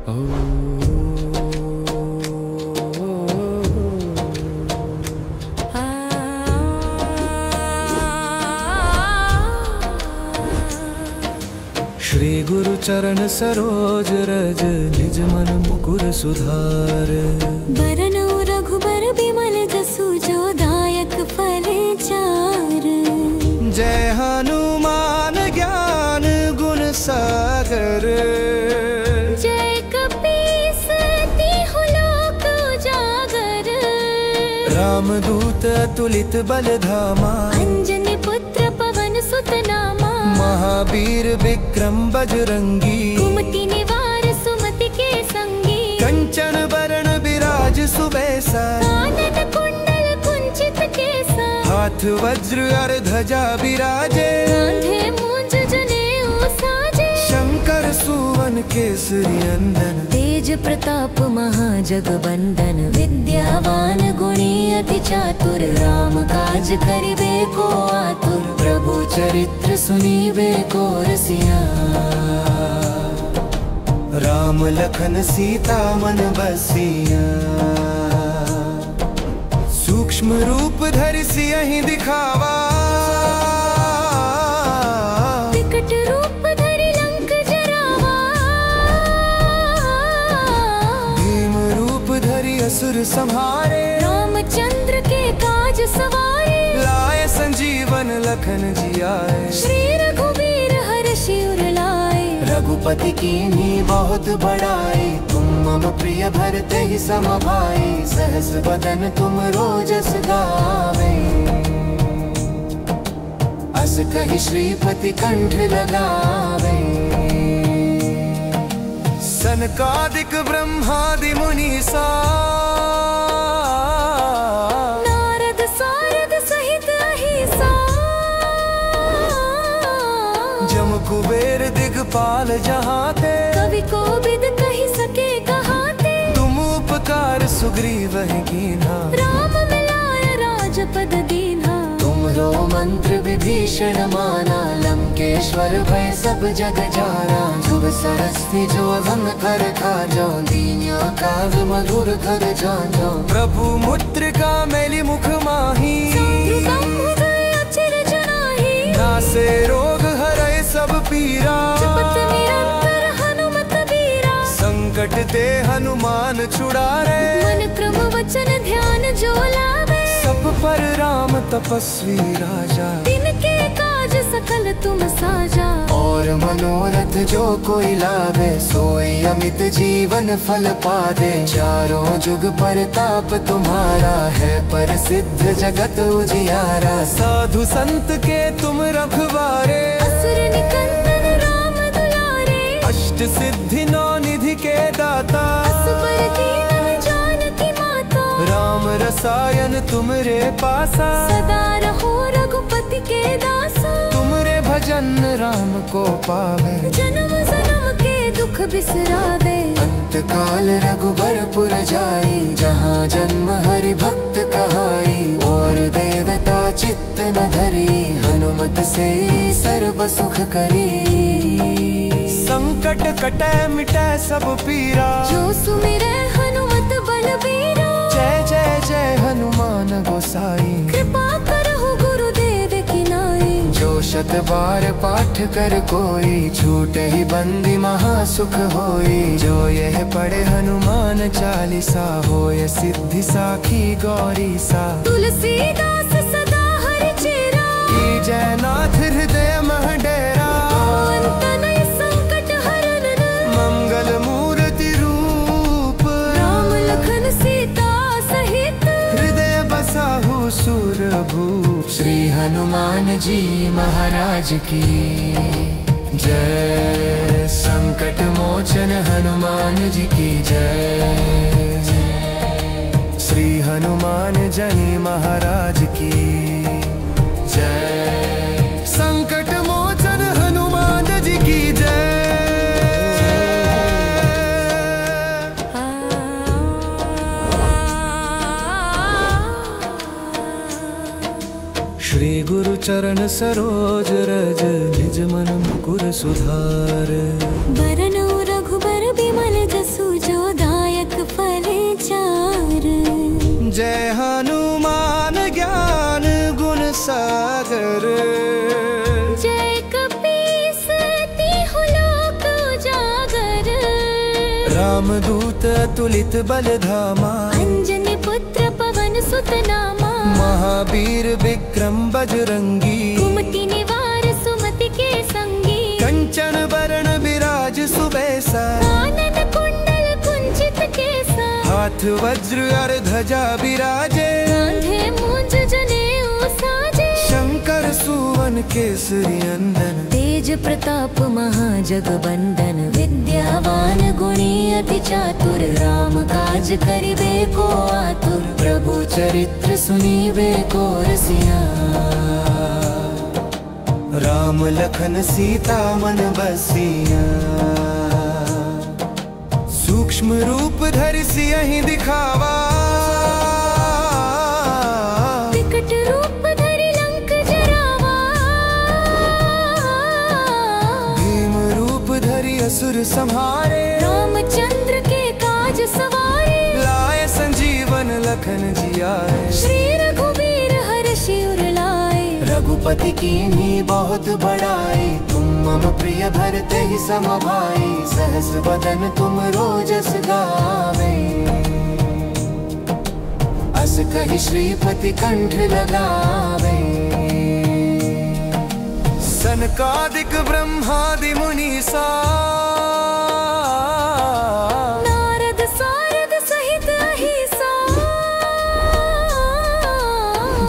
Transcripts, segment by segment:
श्री गुरु चरण सरोज रज निज मन मुकुर सुधार। बरनौ रघुबर बिमल जसु जो दायक फल चार। जय हनुमान ज्ञान गुण सागर। जय कपीस तिहुँ लोक उजागर। रामदूत अतुलित बल धामा। अंजनी पुत्र पवन सुत नामा। महावीर विक्रम बजरंगी। कुमति निवार सुमति के संगी। कंचन बरन बिराज सुबेसा। कानन कुंडल कुंचित केसा। हाथ वज्र और ध्वजा विराजे। कांधे मूंज जनेऊ साजे। शंकर सुवन केसरी नंदन। तेज प्रताप महाजगवंदन। विद्यावान गुणी अति चातुर। राम काज करिबे को आतुर। प्रभु चरित्र सुनिबे को रसिया। राम लखन सीता मन बसिया। सूक्ष्म रूप धरि सियहि दिखावा। विकट रूप धरि लंक जरावा। भीम रूप धरि असुर संहारे। रामचंद्र के काज सवारे। लाए संजीवन लखन जियाए। श्री रघुवीर हर्षि उर लाए। रघुपति कीन्ही बहुत बड़ाई। तुम मम प्रिय भरते ही सम भाई। सहस बदन तुम रोजस गावे। अस कहि श्रीपति कंठ लगावे। सनकादिक ब्रह्मादि मुनीसा। नारद सारद सहित अहिसा। जम कुबेर दिगपाल जहाते। कवि कोविद कहि सके कहाते। तुम उपकार सुग्रीव कीन्हा। राम मिलाय राजपद दीन्हा। तुमरो मंत्र विभीषण माना। लंकेश्वर भय सब जग जाना। जुग सरस्ती जो भंग कर खाजो। दीन्या काव्य मधुर कर जानो। प्रभु मुद्रिका मेलि मुख माही। अचर जनाही। नासे रोग हरै सब पीरा। जपत निरंतर हनुमत बीरा। संकट ते हनुमान छुड़ारे। मन क्रम वचन ध्यान जो लावे। सब पर राम तपस्वी राजा। तिनके काज सकल तुम साजा। और मनोरथ जो कोई लावे। सोई अमित जीवन फल पावे। चारों जुग परताप तुम्हारा है। प्रसिद्ध जगत उजियारा। साधु संत के तुम रखवारे। असुर निकंदन राम दुलारे। अष्ट सिद्धि नौ निधि के दाता। असबर दीन जानकी माता। राम रसायन तुमरे पासा। सदा रहो रघुपति के दासा। तुमरे भजन राम को पावे। जन्म जन्म के दुख बिसरावे। अंत काल रघुबरपुर जाई। जहाँ जन्म हरि भक्त कहाई। और देवता चित्त न धरी। हनुमत से सर्व सुख करी। संकट कटै मिटै सब पीरा। जो सुमिरै हनुमत बलबीरा। जय जय जय हनुमान गोसाई। कृपा करहु गुरुदेव की नाई। जो शत बार पाठ कर कोई। छूटे ही बंदी महासुख होई। जो यह पढ़े हनुमान चालीसा। होय सिद्धि साखी गौरी सा। तुलसीदास सदा हरि चेरा। जयनाथ हृदय मह डेरा। तनय संकट हरन मंगल मूर्ति रूप। राम लखन सीता सहित। हृदय बसाहु सुरभूप। श्री हनुमान जी महाराज की जय। संकट मोचन हनुमान जी की जय। श्री हनुमान जी महाराज की जय। संकट मोचन हनुमान जी की जय। श्री गुरु चरण सरोज रज निज मन मुकुर सुधार। बरनौ रघुबर बिमल जसु रामदूत अतुलित बलधामा, अंजनी पुत्र पवन सुत नामा, महावीर विक्रम बजरंगी, कुमति निवार सुमति के संगी, कंचन बरण विराज सुबेसा, कानन कुंडल कुंचित केसा, हाथ वज्र और ध्वजा विराजे, कांधे मूंज जनेऊ साजे, शंकर सुवन केसरी नंदन, तेज प्रताप महाजगबंदन, विद्यावान गुणी अति चातुर, राम काज करिबे को आतुर, प्रभु चरित्र सुनीबे को रसिया, राम लखन सीता मन बसिया, सूक्ष्म रूप धरि सियहि दिखावा, विकट रूप धरि लंक जरावा, भीम रूप धरि असुर संहारे, रामचंद्र के काज सवारे, लाए संजीवन लखन जियाए, श्री रघुवीर हर्षि उर लाए, रघुपति कीन्ही बहुत बड़ाई, तुम मम प्रिय भरते ही सम भाई, सहस बदन तुम रोजस गावे, अस कहि श्रीपति कंठ लगावे, सनकादिक ब्रह्मादि मुनीसा, नारद सारद सहित अहिसा,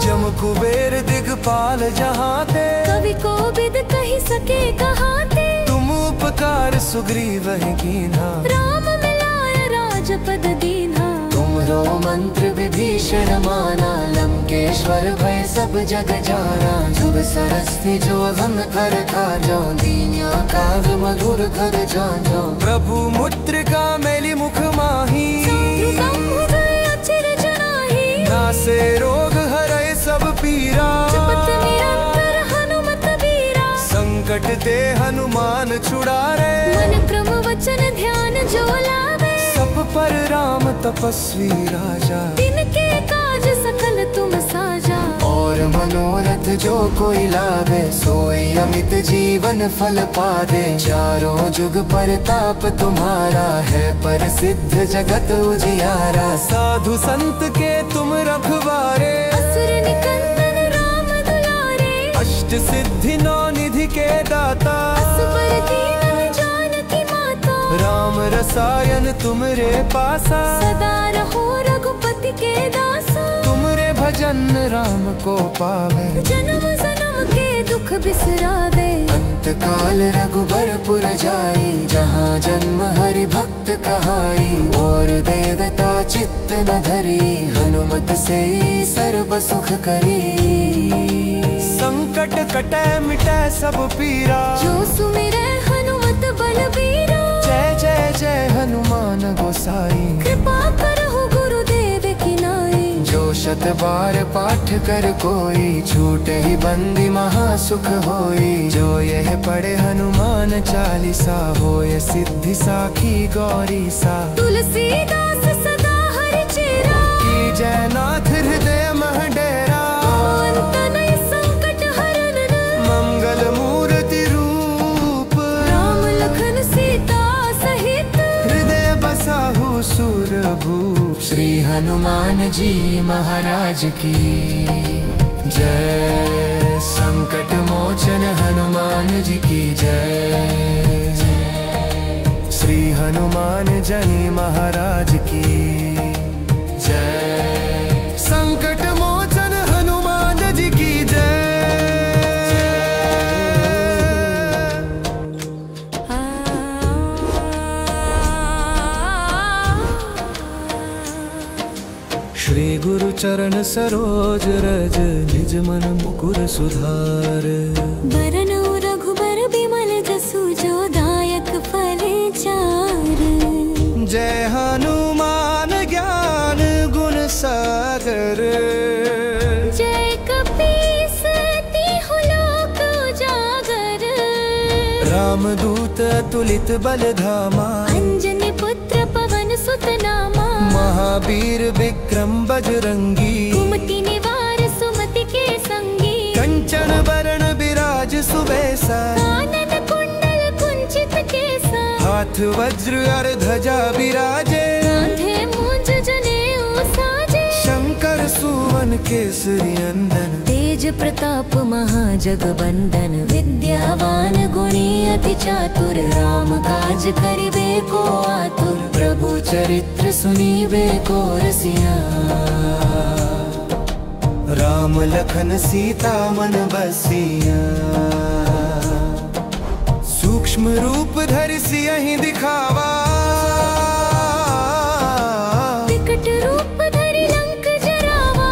जम कुबेर दिगपाल जहाते, कवि कोविद कहि सके कहाते, तुम उपकार सुग्रीव कीन्हा, राम मिलाय राजपद दीन्हा, तुमरो मंत्र विभीषण माना, लंकेश्वर भय सब जग जाना, जुग सरस्ती जो अभंग कर खाजो, दीन्या काव्य मधुर कर जाजो, प्रभु मुद्रिका मेली मुख माही, ब्रह्म गए अचिर जनाही, नासे रोग हरै सब पीरा, जपत निरंतर हनुमत बीरा, संकट ते हनुमान छुड़ारे, मन क्रम वचन ध्यान जो लावे, सब पर राम तपस्वी राजा, तिनके काज सकल तुम साजा, और मनोरथ जो कोई लावे, सोई अमित जीवन फल पावे, चारों जुग परताप तुम्हारा है, प्रसिद्ध जगत उजियारा, साधु संत के तुम रखवारे, असुर निकंदन राम दुलारे, अष्ट सिद्धि नौ निधि के दाता, असबर दीन जानकी माता, राम रसायन तुमरे पासा, सदा रहो रघुपति के दासा, तुमरे भजन राम को पावे, जन्म जन्म के दुख बिसरावे, अंत काल रघुबरपुर जाई, जहाँ जन्म हरि भक्त कहाई, और देवता चित्त न धरी, हनुमत से सर्व सुख करी, संकट कटे मिटे सब पीरा, जो सुमिरै हनुमत बलबीरा, जय जय जय हनुमान गोसाई, कृपा करहु गुरुदेव की नाई, जो शत बार पाठ कर कोई, छूटे ही बंदी महासुख होई, जो यह पढ़े हनुमान चालीसा, होय सिद्धि साखी गौरी सा, तुलसीदास सदा हरि चेरा, की जयनाथ हृदय मह डेरा, अंत नहीं संकट हरन, मंगल मूर्ति रूप, राम लखन सीता सहित, हृदय बसाहु सुरभूप, श्री हनुमान जी महाराज की जय, संकट मोचन हनुमान जी की जय, श्री हनुमान जी महाराज की जय, संकट मोचन हनुमान जी की जय। श्री गुरु चरण सरोज रज, निज मन मुकुर सुधार, बरनउ रघुबर बिमल जसु, जो दायक फल चार, जय हनुमान ज्ञान गुण सागर, जय कपीस तिहु लोक उजागर, रामदूत अतुलित बलधामा, अंजनी पुत्र पवन सुत नामा, महावीर विक्रम बजरंगी, कुमति निवार सुमति के संगी, कंचन बरण विराज सुबेसा, कानन कुंडल कुंचित केसा, हाथ वज्र और ध्वजा विराजे, कांधे मूंज जनेऊ साजे, शंकर सुवन केसरी नंदन, तेज प्रताप महाजगबंदन, विद्यावान गुणी अति चातुर, राम काज करिबे को आतुर, प्रभु चरित्र सुनीबे को रसिया, राम लखन सीता मन बसिया। सूक्ष्म रूप धरि सियहि दिखावा, विकट रूप धरि लंक जरावा,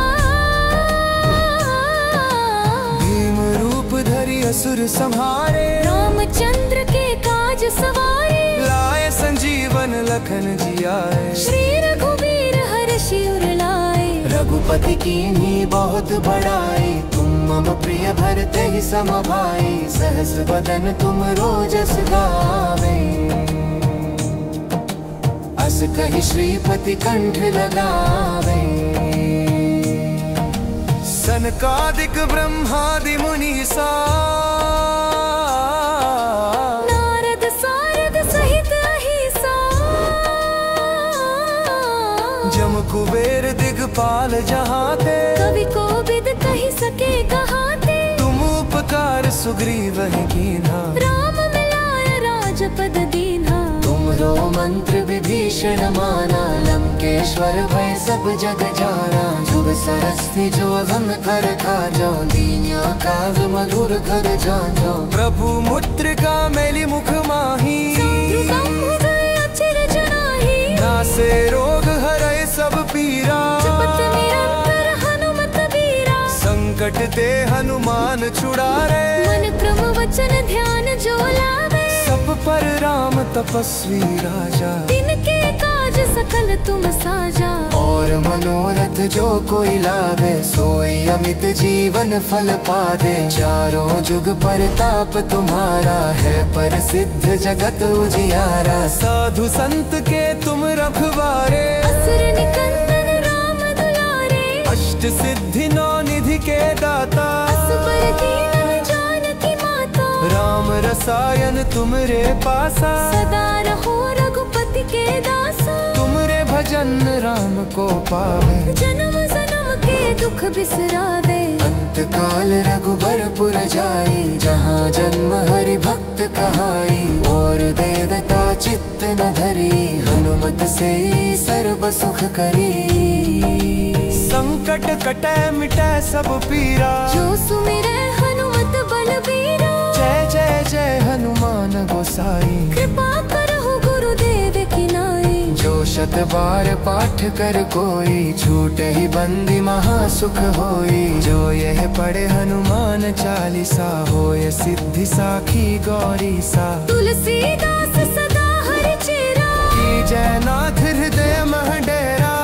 भीम रूप धरि असुर संहारे, रामचंद्र के काज सवारे, लाए संजीवन लखन जियाए, श्री रघुवीर हर्षि उर लाए, रघुपति कीन्ही बहुत बड़ाई, तुम मम प्रिय भरते ही सम भाई, सहस बदन तुम रोजस गावे, अस कहि श्रीपति कंठ लगावे। सनकादिक ब्रह्मादि मुनीसा, नारद सारद सहित अहिसा, जम कुबेर दिगपाल जहाते, कवि कोविद कहि सके कहाते, तुम उपकार सुग्रीव ही कीन्हा, राम मिलाय राजपद दीन्हा, तुमरो मंत्र विभीषण माना, लंकेश्वर भय सब जग जाना, जुग सरस्ती जो अगम कर खाजो, दीन्या काज मधुर कर जाजो, प्रभु मुद्रिका मेली मुख माही, अचिर जनाही, नासे रोग हरै सब पीरा, जपत निरंतर हनुमत बीरा, संकट ते हनुमान छुड़ारे, मन क्रम वचन ध्यान जो लावे, सब पर राम तपस्वी राजा, तिनके काज सकल तुम साजा, और मनोरथ जो कोई लावे, सोई अमित जीवन फल पावे, चारों जुग परताप तुम्हारा है, प्रसिद्ध जगत उजियारा, साधु संत के तुम रखवारे, असुर निकंदन राम दुलारे, अष्ट सिद्धि नौ निधि के दाता, असुर दीन जानकी माता, राम रसायन तुमरे पासा, सदा रहो रघुपति के दासा, तुमरे भजन राम को पावे, जन्म जन्म के दुख बिसरावे, अंत काल रघुबरपुर जाई, जहाँ जन्म हरि भक्त कहाई, और देवता चित्त न धरी, हनुमत से सर्व सुख करी, संकट कटै मिटै सब पीरा, जो सुमिरै हनुमत बलबीरा, जय जय जय हनुमान गोसाई, कृपा करहु गुरुदेव की नाई, जो शत बार पाठ कर कोई, छूटे ही बंदी महासुख होई, जो यह पढ़े हनुमान चालीसा, होय सिद्धि साखी गौरी सा, तुलसीदास सदा हरि चेरा, की जय नाथ हृदय मह डेरा,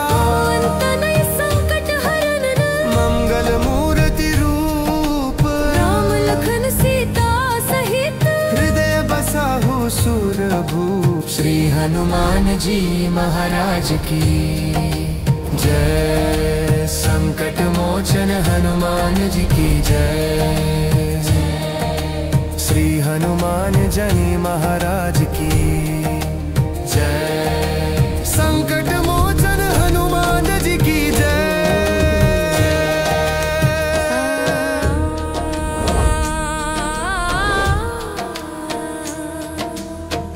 अंत नहीं संकट हरन, मंगल मूर्ति रूप, राम लखन सीता सहित, हृदय बसाहु सुरभूप, श्री हनुमान जी महाराज की जय, संकट मोचन हनुमान जी की जय, श्री हनुमान जनी महाराज की जय, संकट मोचन हनुमान जी की जय।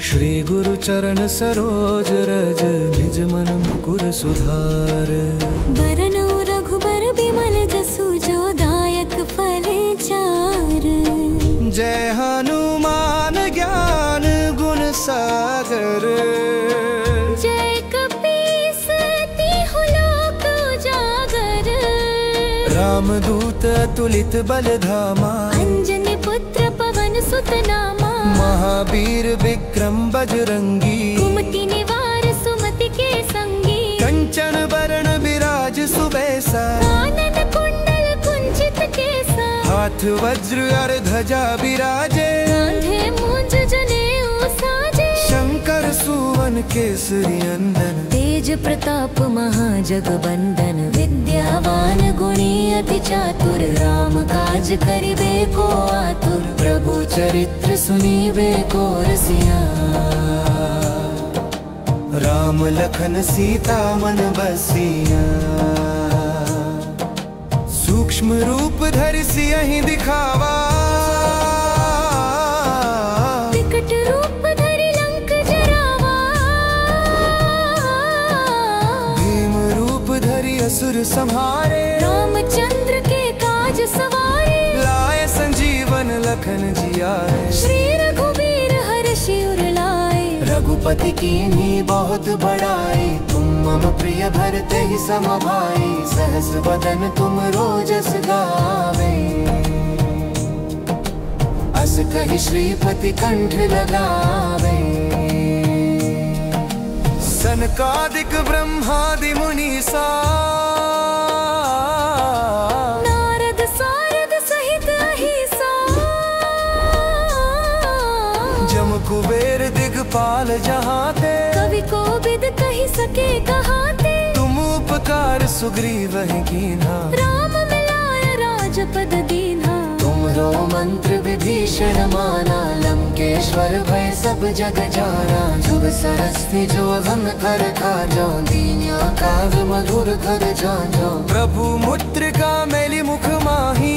श्री गुरु चरण सरोज रज, निज मन मुकुर सुधार, बरनउ रघुबर बिमल जसु, जो दायक फल चार, जय हनुमान ज्ञान गुण सागर, जय कपीस तिहु लोक उजागर, रामदूत अतुलित बल धामा, अंजनी पुत्र पवन सुत नामा, महावीर विक्रम बजरंगी, कुमति निवार सुमति के संगी, कंचन बरण विराज सुबेसा, कानन कुंडल कुंचित केसा, हाथ वज्र और ध्वजा विराजे, कांधे मूंज जनेऊ साजे, शंकर सुवन केसरी नंदन, तेज प्रताप महाजगबंदन, विद्यावान गुणी अति चातुर, राम काज करिबे को आतुर, प्रभु चरित्र सुनीबे को रसिया। राम लखन सीता मन बसिया। सूक्ष्म रूप धरि सियहि दिखावा, विकट रूप धरि लंक जरावा। भीम रूप धरि असुर संहारे, रामचंद्र के काज सवारे। लाए संजीवन लखन जियाए, श्री रघुबीर हर्षि उर लाए। रघुपति कीन्ही बहुत बड़ाई, तुम मम प्रिय भरते ही सम भाई। सहस बदन तुम रोजस गावे, अस कहि श्रीपति कंठ लगावे। सनकादिक ब्रह्मादि मुनीसा, नारद सारद सहित अहिसा। जम कुबेर दिगपाल जहाते, कवि को बिद कही सके कहाते। तुम उपकार सुग्रीव ही कीन्हा, राम मिलाय राजपद दीन्हा। तुमरो मंत्र विभीषण माना, लंकेश्वर भय सब जग जाना। जुग सरस्ती जो अगम कर खाजो, दीन्या काव्य मधुर कर जाजो। प्रभु मुद्रिका मेली मुख माही,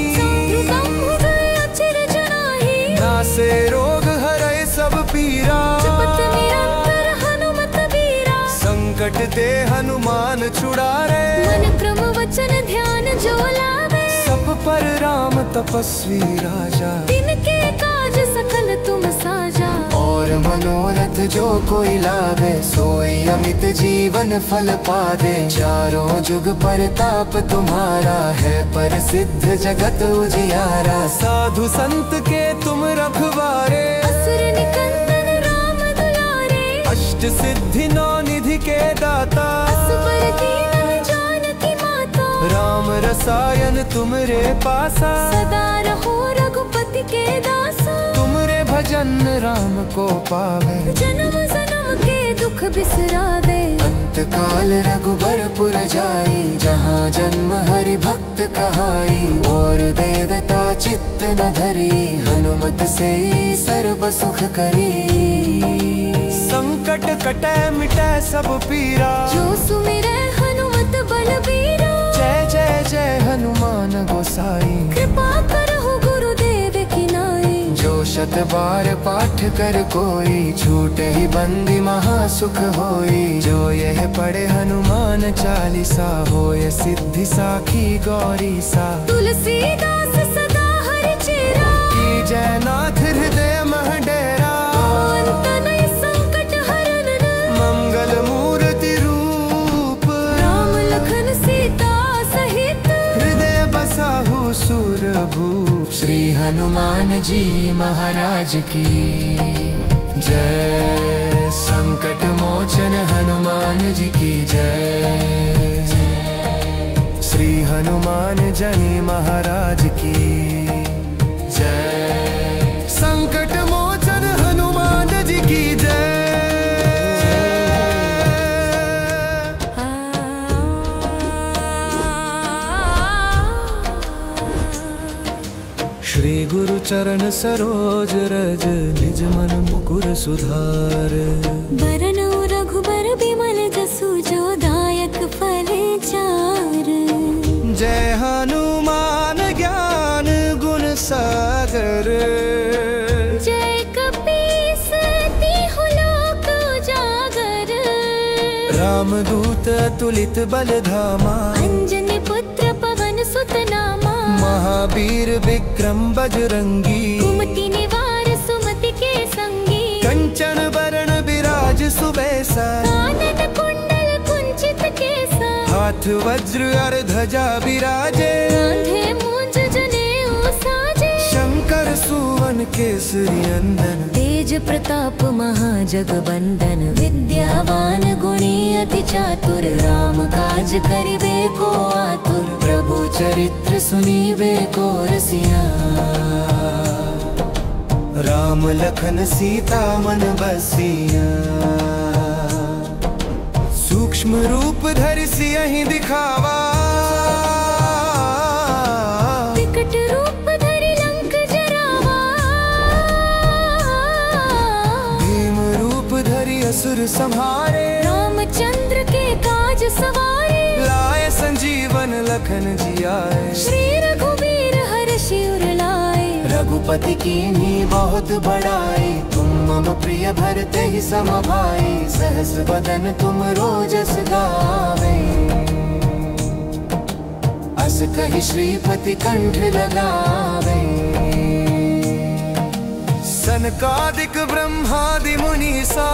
अचिर जनाही। नासे रोग हरै सब पीरा, जपत निरंतर हनुमत बीरा। संकट ते हनुमान छुड़ारे, मन क्रम वचन ध्यान जो लावे। सब पर राम तपस्वी राजा, तिनके काज सकल तुम साजा। और मनोरथ जो कोई लावे, सोई अमित जीवन फल पावे। चारों जुग परताप तुम्हारा, है प्रसिद्ध जगत उजियारा। साधु संत के तुम रखवारे, असुर निकंदन राम दुलारे। अष्ट सिद्धि नौ निधि के दाता, असबर दीन जानकी माता। राम रसायन तुमरे पासा, सदा रहो रघुपति के दासा। तुमरे भजन राम को पावे, जन्म जन्म के दुख बिसरावे। अंत काल रघुबरपुर जाई, जहाँ जन्म हरि भक्त कहाई। और देवता चित्त न धरी, हनुमत से सर्व सुख करी। संकट कटै मिटै सब पीरा, जो सुमिरै हनुमत बलबीरा। जय जय जय हनुमान गोसाई। कृपा करहु गुरुदेव की नाई। जो शत बार पाठ कर कोई, छूटे ही बंदी महासुख होई। जो यह पढ़े हनुमान चालीसा, होय सिद्धि साखी गौरी सा। तुलसीदास सदा हरि चेरा, की जय नाथ हृदय मह डेरा। अंत नहीं संकट हरन, मंगल मूर्ति रूप, राम लखन सीता सहित। हृदय बसाहु सुरभूप। श्री हनुमान जी महाराज की जय। संकट मोचन हनुमान जी की जय। श्री हनुमान जनी महाराज की जय। संकट मोचन हनुमान जी की जय। श्री गुरु चरण सरोज रज, निज मन मुकुर सुधार। बरनु रघुबर बिमल जसु, जो दायक फल चार। जय हनुमान ज्ञान गुण सागर। जय कपीस तिहु लोक उजागर। रामदूत अतुलित बल धामा, अंजनी पुत्र पवन सुत नामा। महावीर विक्रम बजरंगी, कुमति निवार सुमति के संगी। कंचन बरन बिराज सुबेसा, कानन कुंडल कुंचित केसा। हाथ वज्र और ध्वजा बिराजे, कांधे मूंज जनेऊ साजे। शंकर सुवन केसरी नंदन, तेज प्रताप महाजगबंदन। विद्यावान गुणी अति चातुर, राम काज करिबे को आतुर। प्रभु चरित्र सुनीबे को रसिया, राम लखन सीता मन बसिया। सूक्ष्म रूप धरि सियहि दिखावा, विकट रूप धरि लंक जरावा। भीम रूप धरि असुर संहारे। राम रामचंद्र के काज सवारे, लाए संजीवन लखन जी आए। श्री रघुबीर हर्षि उर लाए, रघुपति कीन्ही बहुत बड़ाई, तुम मम प्रिय भरते ही सम भाई। सहस बदन तुम रोजस गावे, अस कहि श्रीपति कंठ लगावे। सनकादिक ब्रह्मादि मुनीसा,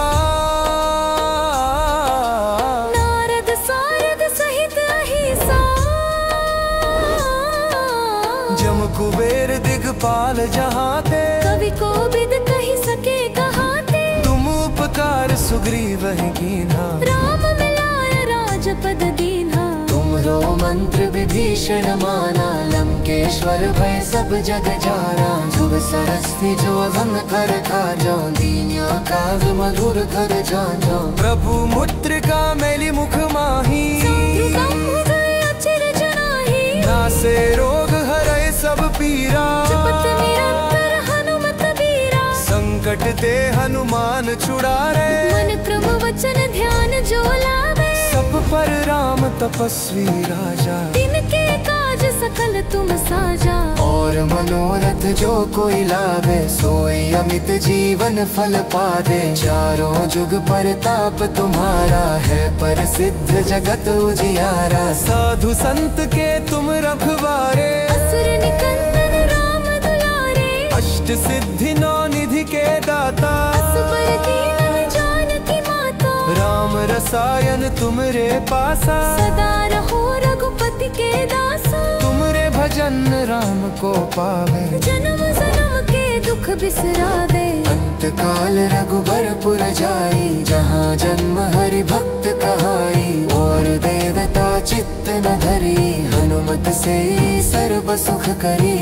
नारद सारद सहित अहिसा, जम कुबेर दिगपाल जहाते, कवि कोविद कहि सके कहाते। तुम उपकार सुग्रीव ही कीन्हा, राम मिलाय राजपद दीन्हा। तुमरो मंत्र विभीषण माना, लंकेश्वर भय सब जग जाना। जुग सरस्ती जो अभंग कर खाजो, दीन्या काज मधुर कर जाजो। प्रभु मुद्रिका मैली मुख माही, अचिर जनाही। नासे रोग हरै सब पीरा, जपत निरंतर हनुमत बीरा। संकट ते हनुमान छुड़ारे, मन क्रम वचन ध्यान जो लावे। सब पर राम तपस्वी राजा, तिनके काज सकल तुम साजा। और मनोरथ जो कोई लावे, सोई अमित जीवन फल पावे। चारों जुग परताप तुम्हारा, है प्रसिद्ध जगत उजियारा। साधु संत के तुम रखवारे, असुर निकंदन राम दुलारे। अष्ट सिद्धि नौ निधि के दाता, असबर दीन जानकी माता। राम रसायन तुमरे पासा, सदा रहो रघुपति के दासा। तुमरे भजन राम को पावे, जन्म जन्म के दुख बिसरावे। अंत काल रघुबरपुर जाई, जहाँ जन्म हरि भक्त कहाई। और देवता चित्त न धरी, हनुमत से सर्व सुख करी।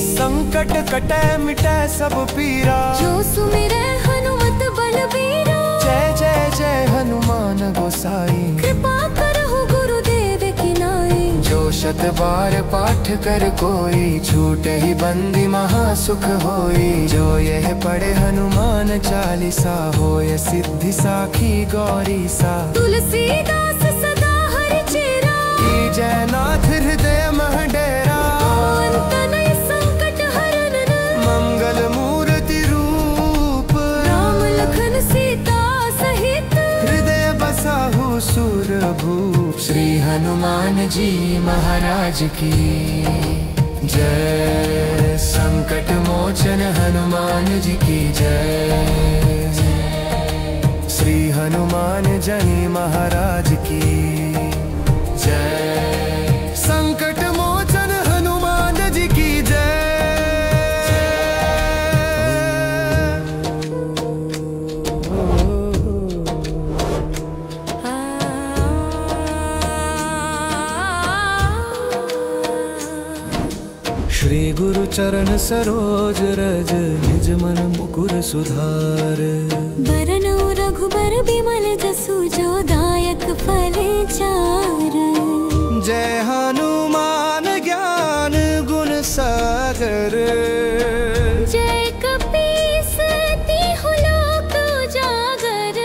संकट कटै मिटै सब पीरा, जो सुमिरै हनुमत बलबीरा। जय जय जय हनुमान गोसाई, कृपा करहु गुरुदेव की नाई। जो शत बार पाठ कर कोई, छूटे ही बंदी महासुख होई। जो यह पढ़े हनुमान चालीसा, होय सिद्धि साखी गौरी सा। तुलसीदास सदा हरि चेरा, जयनाथ हृदय मह डेरा। अंत नहीं संकट हरन, मंगल मूर्ति रूप, राम लखन सीता सहित। हृदय बसाहु सुरभूप। श्री हनुमान जी महाराज की जय। संकट मोचन हनुमान जी की जय। श्री हनुमान जी महाराज की जय। संकट मोचन हनुमान जी की जय। श्री गुरु चरण सरोज रज, निज मन मुकुर सुधार। बरनउ रघुबर बिमल जसु, जो दायक फल चार। जय हनुमान ज्ञान गुण सागर। जय कपीस तिहु लोक उजागर।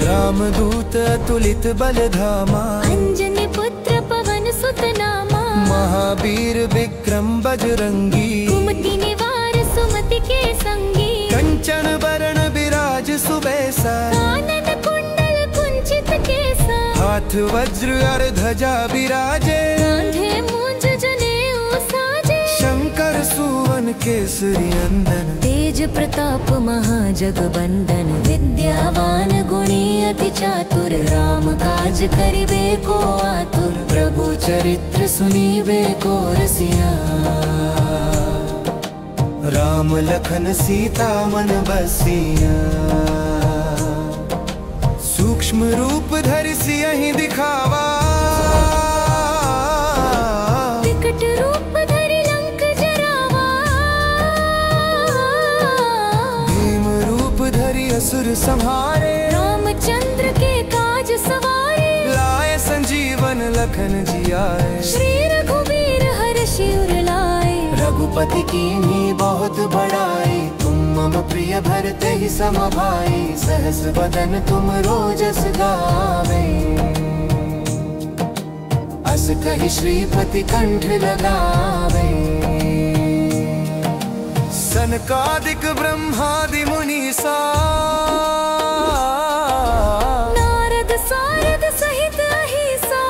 रामदूत अतुलित बल धामा, अंजनी पुत्र पवन सुत नामा। महावीर विक्रम बजरंगी, कुमति निवार सुमति के संगी। कंचन बरन बिराज सुबेसा, कानन कुंडल कुंचित केसा। हाथ वज्र और ध्वजा विराजे, कांधे मूंज जनेऊ साजे। शंकर सुवन केसरी नंदन, तेज प्रताप महाजगबंदन। विद्यावान गुणी अति चातुर, राम काज करिबे को आतुर। प्रभु चरित्र सुनीबे को रसिया, राम लखन सीता मन बसिया। सूक्ष्म रूप धरि सियहि दिखावा, विकट रूप धरि लंक जरावा। भीम रूप धरि असुर संहारे। रामचंद्र के काज सवारे, लाए संजीवन लखन जी आए। श्री रघुबीर हर्षि उर लाए। रघुपति कीन्ही बहुत बड़ाई, तुम मम प्रिय भरते ही समभाई, सहस बदन तुम रोजस गावे। अस कहि श्रीपति कंठ लगावे। सनकादिक ब्रह्मादि मुनीसा, नारद सारद सहित अहिसा,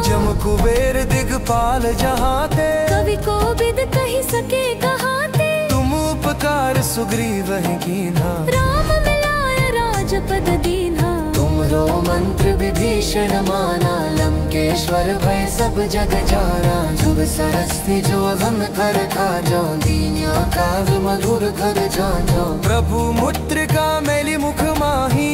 जम कुबेर दिगपाल जहाते, कवि को बिद कही सके कहाते। तुम उपकार सुग्रीव ही कीन्हा, राम मिलाय राजपद दीन्हा। तुमरो मंत्र विभीषण माना, लंकेश्वर भय सब जग जाना। जुग सरस्ती जो हम कर खाजो, दीन्या काज मधुर कर जानो। प्रभु मुद्रिका मैली मुख माही,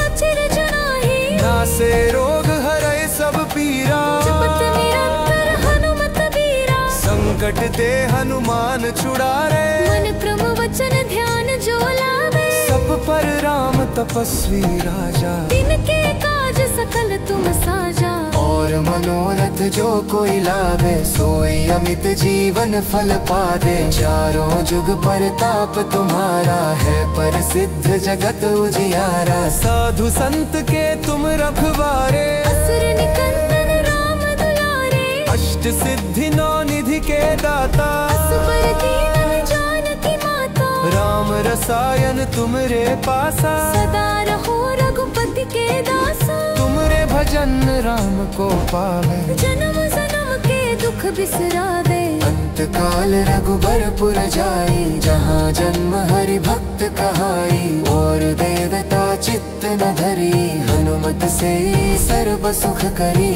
अचिर जनाही। नासे रोग हरै सब पीरा, जपत निरंतर हनुमत बीरा। संकट ते हनुमान छुड़ारे, मन क्रम वचन ध्यान जो लावे। सब पर राम तपस्वी राजा, तिनके काज सकल तुम साजा। और मनोरथ जो कोई लावे, सोई अमित जीवन फल पावे। चारों जुग परताप तुम्हारा है, प्रसिद्ध जगत उजियारा। साधु संत के तुम रखवारे, असुर निकंदन राम दुलारे। अष्ट सिद्धि नौ निधि के दाता, असुर दीन जानकी माता। राम रसायन तुमरे पासा, सदा रहो रघुपति के दासा। तुमरे भजन राम को पावे, जन्म जन्म के दुख बिसरावे। अंत काल रघुबरपुर जाई, जहाँ जन्म हरि भक्त कहाई। और देवता चित्त न धरी, हनुमत से सर्व सुख करी।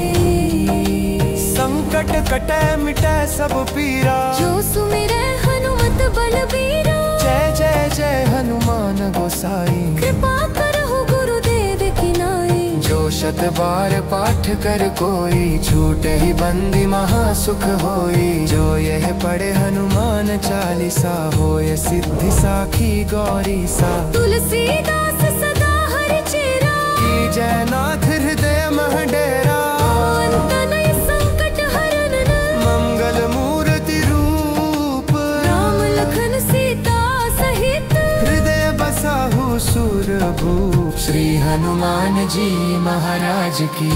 संकट कटे मिटे सब पीरा, जो सुमिरै हनुमत बलबीरा। जय जय जय हनुमान गोसाई, कृपा करहु गुरुदेव की नाई। जो शत बार पाठ कर कोई, छूटे ही बंदी महासुख होई। जो यह पढ़े हनुमान चालीसा, होय सिद्धि साखी गौरी सा। तुलसीदास सदा हरि चेरा, की जय नाथ हृदय मह डेरा। अंत नहीं संकट हरन, मंगल मूर्ति रूप, राम लखन सीता सहित। हृदय बसाहु सुरभूप। श्री हनुमान जी महाराज की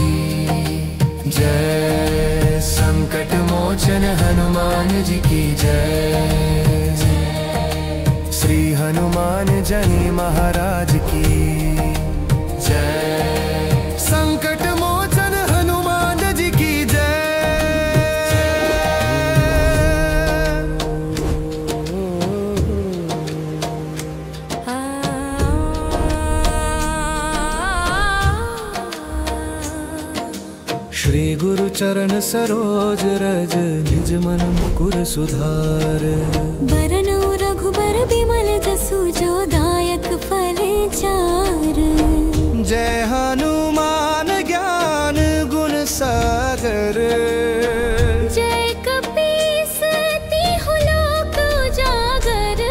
जय। संकट मोचन हनुमान जी की जय। श्री हनुमान जनी महाराज की जय। संकट मोचन हनुमान जी की जय। श्री गुरु चरण सरोज रज, निज मन मुकुर सुधार। बरनु रघुबर बिमल जसु, जो दायक फल चार। जय हनुमान ज्ञान गुण सागर। जय कपीस तिहु लोक उजागर।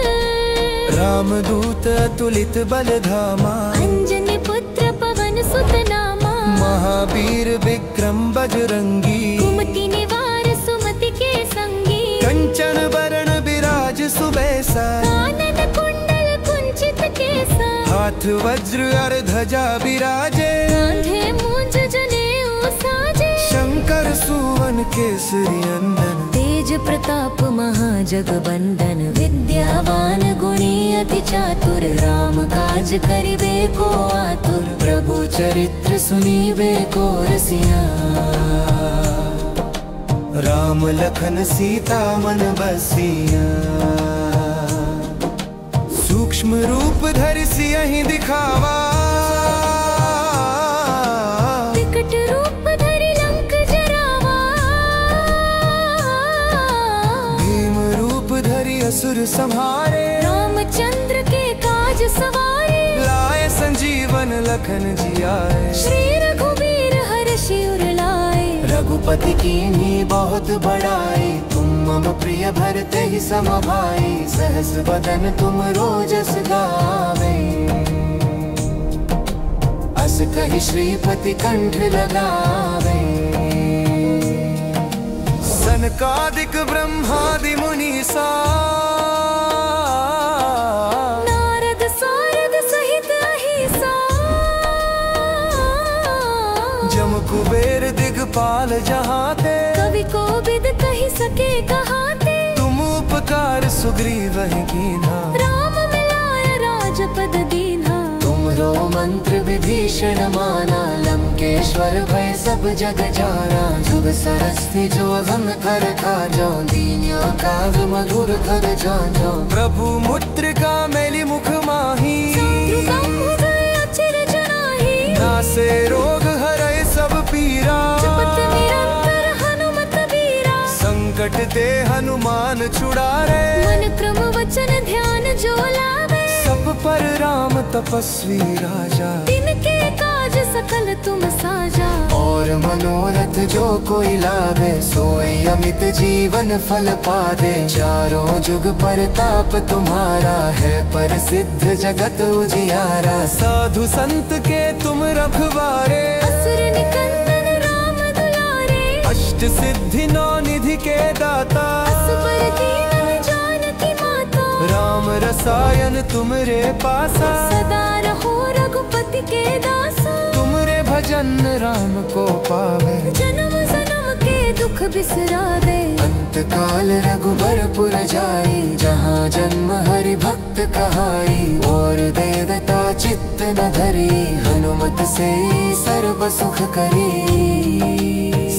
रामदूत अतुलित बल धामा, अंजनी पुत्र पवन सुत नामा। महावीर विक्रम बजरंगी, कुमति निवार सुमति के संगी। कंचन बरन बिराज सुबेसा, कानन कुंडल कुंचित केसा। हाथ वज्र और ध्वजा बिराजे, कांधे मूंज जनेऊ साजे। शंकर सुवन केसरी नंदन, तेज प्रताप महाजगबंदन। विद्यावान गुणी अति चातुर, राम काज करिबे को आतुर। प्रभु चरित्र सुनीबे को रसिया, राम लखन सीता मन बसिया। सूक्ष्म रूप धरि सियहि दिखावा, विकट रूप धरि लंक जरावा। भीम रूप धरि असुर संहारे। रामचंद्र के काज सवारे, लाए संजीवन लखन जियाए। श्री रघुबीर हर्षि उर लाए। रघुपति कीन्ही बहुत बड़ाई, तुम मम प्रिय भरते ही समभाई। सहस बदन तुम रोजस गावे, अस कहि श्रीपति कंठ लगावे। सनकादिक ब्रह्मादि मुनीसा, नारद सारद सहित अहिसा, जम कुबेर दिगपाल जहाते, कवि को बिद कही सके कहाते। तुम उपकार सुग्रीव ही कीन्हा, राम मिलाय राजपद दीन्हा। तुमरो मंत्र विभीषण माना, लंकेश्वर भय सब जग जाना। जुग सरस्ती जो हम कर खाजो, दीन्या काग मधुर कर जानो। प्रभु मुद्रिका मेली मुख माही, अचिर जनाही। नासे रोग हरै सब पीरा, जपत निरंतर हनुमत बीरा। संकट ते हनुमान छुड़ारे, मन क्रम वचन ध्यान जो लावे। सब पर राम तपस्वी राजा, तिनके काज सकल तुम साजा। और मनोरथ जो कोई लावे, सोई अमित जीवन फल पावे। चारों जुग परताप तुम्हारा, है प्रसिद्ध जगत उजियारा। साधु संत के तुम रखवारे, असुर निकंदन राम दुलारे। अष्ट सिद्धि नौ निधि के दाता, असबर दीन जानकी माता। राम रसायन तुमरे पासा, सदा रहो रघुपति के दासा। तुमरे भजन राम को पावे, जन्म जन्म के दुख बिसरावे। अंत काल रघुबरपुर जाई, जहाँ जन्म हरि भक्त कहाई। और देवता चित्त न धरी, हनुमत से सर्व सुख करी।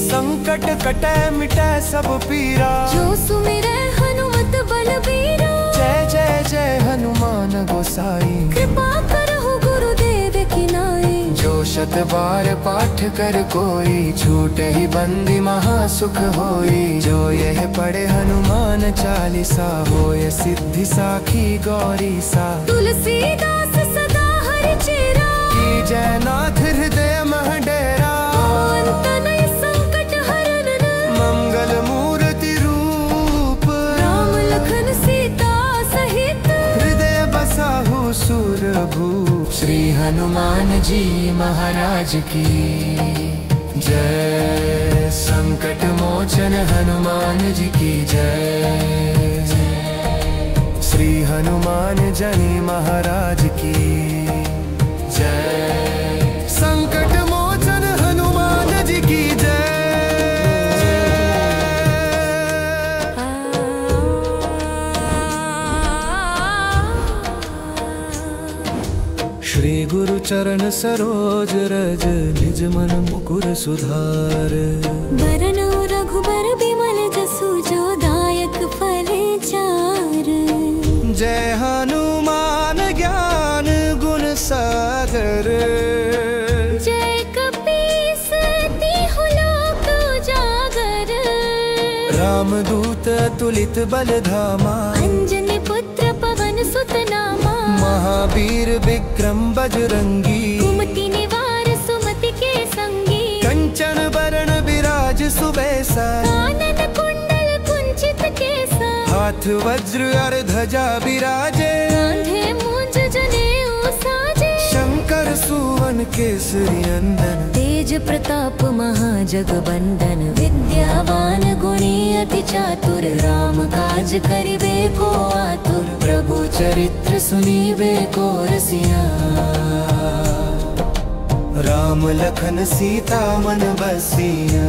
संकट कटै मिटै सब पीरा, जो सुमिरै हनुमत बलबीरा। जय जय जय हनुमान गोसाई। कृपा करहु गुरुदेव की नाई। जो शत बार पाठ कर कोई, छूटे ही बंदी महासुख होई। जो यह पढ़े हनुमान चालीसा, होय सिद्धि साखी गौरी सा। तुलसीदास सदा हरि चेरा, की जय नाथ हृदय मह डेरा। अंत नहीं संकट हरन, मंगल मूर्ति रूप, राम लखन सीता सहित। हृदय बसाहु सुरभूप। श्री हनुमान जी महाराज की जय। संकट मोचन हनुमान जी की जय। श्री हनुमान जनी महाराज की जय। संकट मोचन हनुमान जी की जय। श्री गुरु चरण सरोज रज, निज मन मुकुर सुधार। बरनौ रघुबर बिमल जसु, जो दायक फल चार। जय हनुमान ज्ञान गुण सागर। जय कपीस तिहु लोक उजागर। रामदूत अतुलित बल धामा, अंजनी पुत्र पवन सुत नामा। महावीर विक्रम बजरंगी, कुमति निवार सुमति के संगी। कंचन बरन विराज सुबेसा, कानन कुंडल कुंचित केसा। हाथ वज्र और ध्वजा विराजे, कांधे मूंज जनेऊ साजे। शंकर सुवन केसरी नंदन, तेज प्रताप महाजगबंदन। विद्यावान गुणी अति चातुर, राम काज करिबे को आतुर। प्रभु चरित्र सुनीबे को रसिया, राम लखन सीता मन बसिया।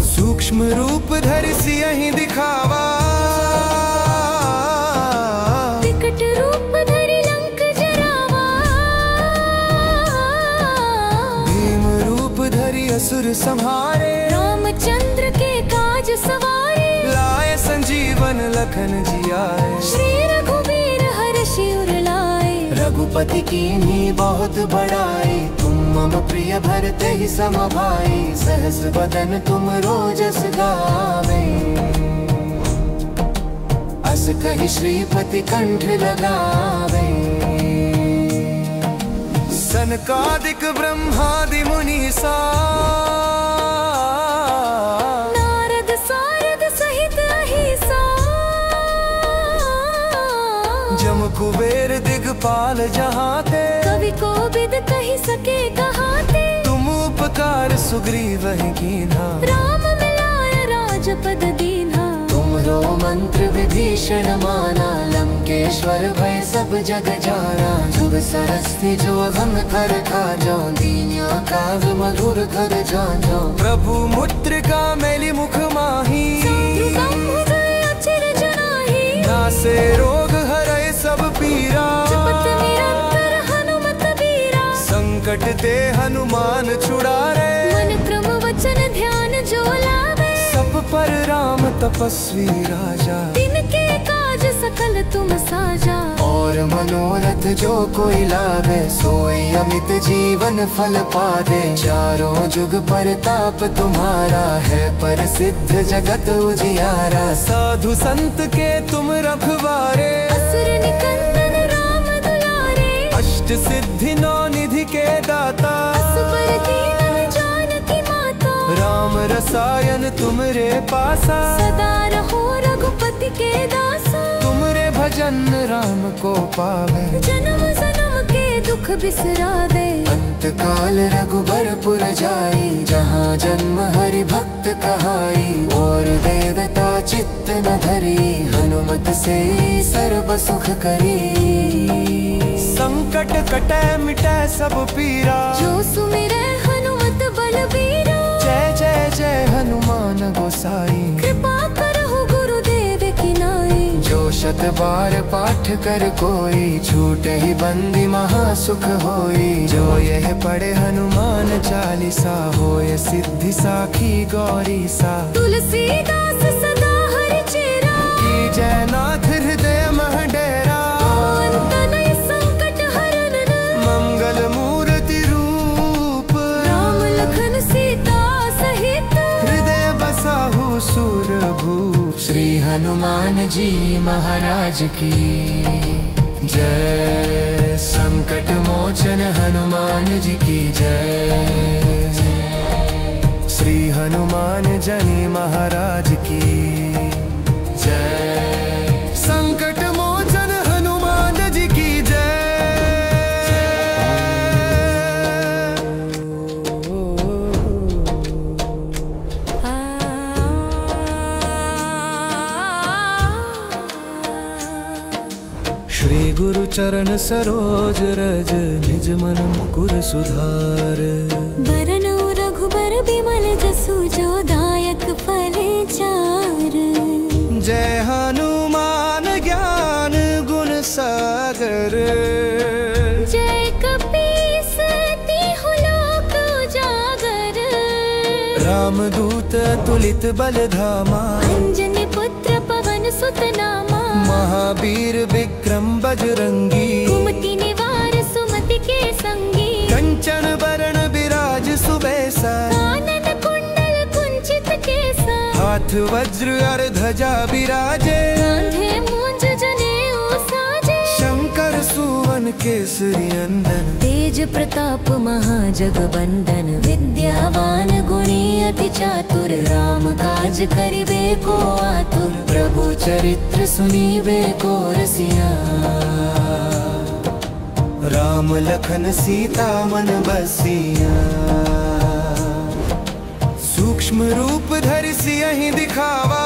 सूक्ष्म रूप धरि सियहि दिखावा, विकट रूप धरि लंक जरावा। भीम रूप धरि असुर संहारे। रामचंद्र के काज सवारे, लाए संजीवन लखन जियाए। श्री रघुबीर हर्षि उर लाए। रघुपति कीन्ही बहुत बड़ाई, तुम मम प्रिय भरते ही सम भाई। सहस बदन तुम रोजस गावे, अस कहि श्रीपति कंठ लगावे। सनकादिक ब्रह्मादि मुनीसा, नारद सारद सहित अहिसा। जम कुबेर दिगपाल जहाते, कवि को बिद कही सके कहाते। तुम उपकार सुग्रीव कीन्हा, राम मिलाय राजपद दीन्हा। तुमरो मंत्र विभीषण माना, लंकेश्वर भय सब जग जाना। जुग सरस्ती जो हम कर खाजो, दीन्या काज मधुर कर जानो। प्रभु मुद्रिका मेली मुख माही, अचिर जनाही। नासे रोग हरै सब पीरा, जपत निरंतर हनुमत बीरा। संकट ते हनुमान छुड़ारे, मन क्रम वचन ध्यान जो लावे। सब पर राम तपस्वी राजा, तिनके काज सकल तुम साजा। और मनोरथ जो कोई लावे, सोई अमित जीवन फल पावे। चारों जुग परताप तुम्हारा, है प्रसिद्ध जगत उजियारा। साधु संत के तुम रखवारे, असुर निकंदन राम दुलारे। अष्ट सिद्धि नौ निधि के दाता, असबर दीन जानकी माता। राम रसायन तुमरे पासा, सदा रहो रघुपति के दासा। तुमरे भजन राम को पावे, जन्म जन्म के दुख बिसरावे। अंत काल रघुबरपुर जाई, जहाँ जन्म हरि भक्त कहाई। और देवता चित्त न धरी, हनुमत से सर्व सुख करी। संकट कटे मिटे सब पीरा, जो सुमिरै हनुमत बलबीरा। जय जय जय हनुमान गोसाई। कृपा करहु गुरुदेव की नाई। जो शत बार पाठ कर कोई, छूटे ही बंदी महासुख होई। जो यह पढ़े हनुमान चालीसा, होय सिद्धि साखी गौरी सा। तुलसीदास सदा हरि चेरा, की जय नाथ हृदय मह डेरा। अंत नहीं संकट हरन, मंगल मूर्ति रूप, राम लखन सीता सहित। हृदय बसाहु सुरभूप। श्री हनुमान जी महाराज की जय। संकट मोचन हनुमान जी की जय। श्री हनुमान जनी महाराज की जय। संकट मोचन हनुमान जी की जय। श्री गुरु चरण सरोज रज, निज मन मुकुर सुधार। बरनउ रघुबर बिमल जसु, जो दायक फल चार। जय हनुमान ज्ञान गुण सागर। जय कपीस तिहु लोक उजागर। रामदूत तुलित बल धामा, अंजनी पुत्र पवन सुत नामा। महावीर विक्रम बजरंगी, कुमति निवार सुमति के संगी। कंचन बरन बिराज सुबेसा, कानन कुंडल कुंचित केसा। हाथ वज्र और ध्वजा बिराजे, कांधे मूंज जनेऊ साजे। शंकर सुवन केसरी नंदन, तेज प्रताप महाजगबंदन। विद्यावान गुणी अति चातुर, राम काज करिबे को आतुर। प्रभु चरित्र सुनीबे को रसिया, राम लखन सीता मन बसिया। सूक्ष्म रूप धरि सियहि दिखावा,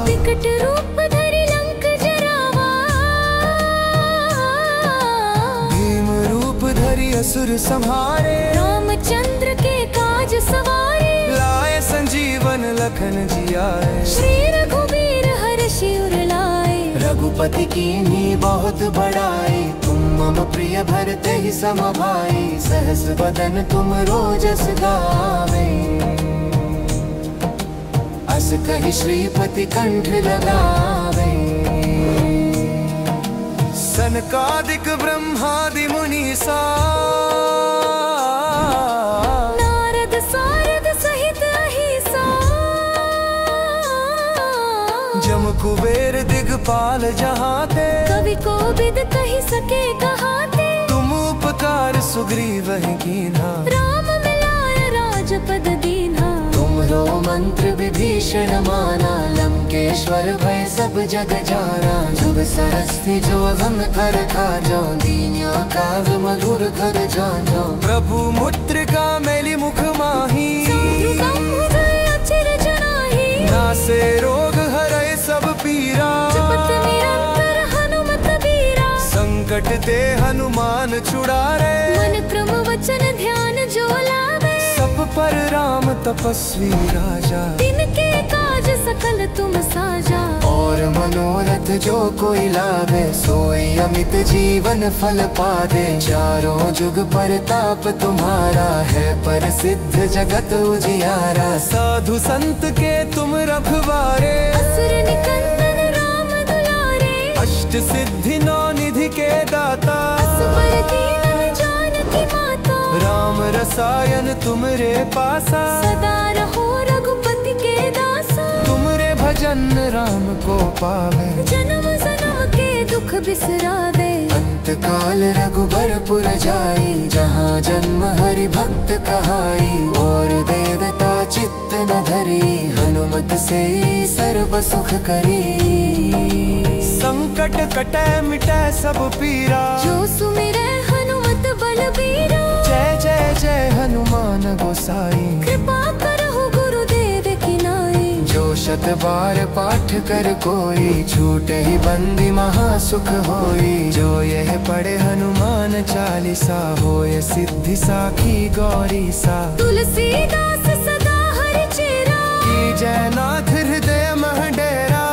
विकट रूप धरि लंक जरावा। भीम रूप धरि असुर संहारे। रामचंद्र के काज सवारे, लाए संजीवन लखन जियाए। श्री रघुबीर हर्षि उर लाए। रघुपति कीन्ही बहुत बड़ाई, तुम मम प्रिय भरते ही सम भाई। सहस बदन तुम रोजस गावे, अस कहि श्रीपति कंठ लगावे। सनकादिक ब्रह्मादि मुनीसा, नारद सारद सहित अहिसा। जम कुबेर दिगपाल जहाते, कवि को बिद कहि सके कहाते। तुम उपकार सुग्रीव कीन्हा, राम मिलाय राजपद दीन्हा। तुम तुम्हरो मंत्र विभीषण माना, लंकेश्वर भय सब जग जाना। जुग सरस्ती जो हम कर खा जाओ, दीनिया काव मधुर कर जानो। प्रभु मुद्रिका मेली मुख माही, नासे रोग हरे सब पीरा। संकट ते हनुमान छुड़ारे, मन क्रम वचन ध्यान जो लावे। सब पर राम तपस्वी राजा, तिनके काज सकल तुम साजा। और मनोरथ जो कोई लावे, सोई अमित जीवन फल पावे। चारों जुग परताप तुम्हारा, है प्रसिद्ध जगत उजियारा। साधु संत के तुम रखवारे, असुर निकंदन राम दुलारे। अष्ट सिद्धि नौ निधि के दाता, असबर दीन जानकी माता। राम रसायन तुमरे पासा, सदा रहो रघुपति के दासा। तुमरे भजन राम को पावे, जन्म जन्म के दुख बिसरावे। अंत काल रघुबरपुर जाई, जहाँ जन्म हरि भक्त कहाई। और देवता चित्त न धरी, हनुमत से सर्व सुख करी। संकट कटे मिटे सब पीरा, जो सुमिरै हनुमत बलबीरा। जय जय जय हनुमान गोसाई। कृपा करहु गुरुदेव की नाई। जो शत बार पाठ कर कोई, छूटे ही बंदी महासुख होई। जो यह पढ़े हनुमान चालीसा, होय सिद्धि साखी गौरी सा। तुलसीदास सदा हरि चेरा, की जय नाथ हृदय मह डेरा।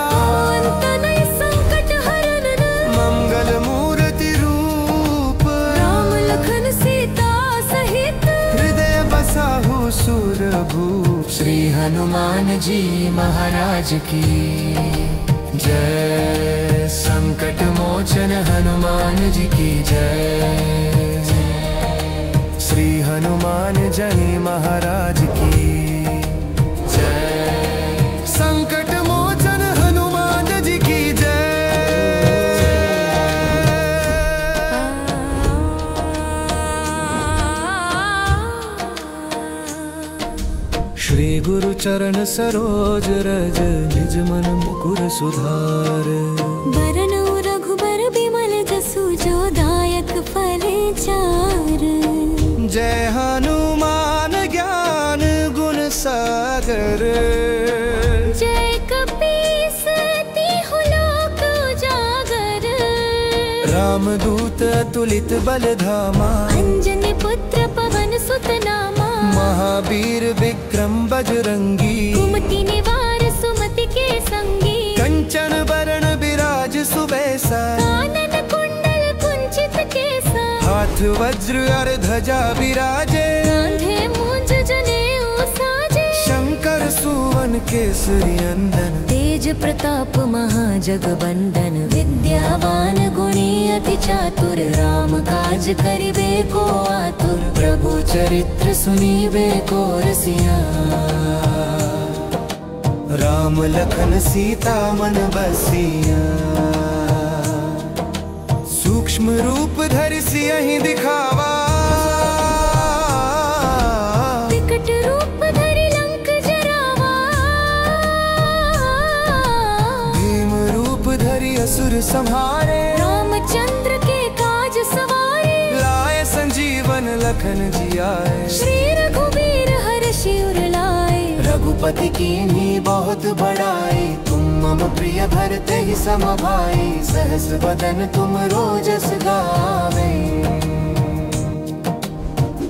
अंत नहीं संकट हरन, मंगल मूर्ति रूप। राम लखन सीता सहित, हृदय बसाहु सुरभूप। श्री हनुमान जी महाराज की जय। संकट मोचन हनुमान जी की जय। श्री हनुमान जी महाराज की जय। संकट मोचन हनुमान जी की जय। श्री गुरु चरण सरोज रज, निज मन मुकुर सुधार। बरनउँ रघुबर बिमल जसु, जो दायक फल चार। जय हनुमान ज्ञान गुण सागर। जय कपीस तिहुँ लोक उजागर। रामदूत अतुलित बल धामा, अंजनी पुत्र पवन सुत नामा। महावीर विक्रम बजरंगी, कुमति निवार सुमति के संगी। कंचन बरन बिराज सुबेसा, कानन कुंडल कुंचित केसा। हाथ वज्र और ध्वजा बिराजे, कांधे मूंज जनेऊ साजे। शंकर सुवन केसरी नंदन, तेज प्रताप महाजगबंदन। विद्यावान गुणी अति चातुर, राम काज करिबे को आतुर। प्रभु चरित्र सुनीबे को रसिया, राम लखन सीता मन बसिया। सूक्ष्म रूप धरि सियहि दिखावा, विकट रूप धरि लंक जरावा। भीम रूप धरि असुर संहारे। रामचंद्र के काज सवारे, लाए संजीवन लखन जियाए। श्री रघुवीर हर्षि उर लाए। रघुपति कीन्ही बहुत बड़ाई, तुम मम प्रिय भरते ही सम भाई। सहस बदन तुम रोजस गावे,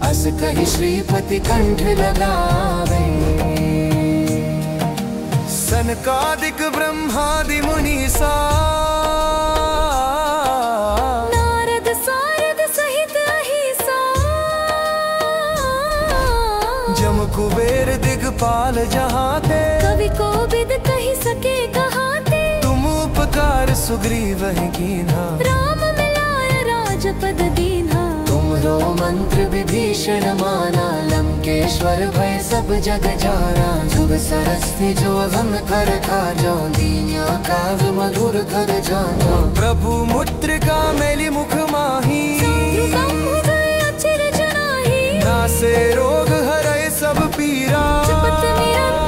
अस कहि श्रीपति कंठ लगावे। सनकादिक ब्रह्मादि मुनीसा, नारद सारद सहित अहिसा। जम कुबेर दिगपाल जहाते, कवि कोविद कहि सके कहाते। तुम उपकार सुग्रीव ही कीन्हा, राम मिलाय राजपद दीन्हा। तुम्हरो मंत्र विभीषण माना, लंकेश्वर भय सब जग जाना। जुग सरस्ती जो हम कर खा जाओ, दीनिया काव मधुर कर जानो। प्रभु मुद्रिका मेली मुख माही, अचिर जनाही। नासे रोग हरे सब पीरा। जपत निरंतर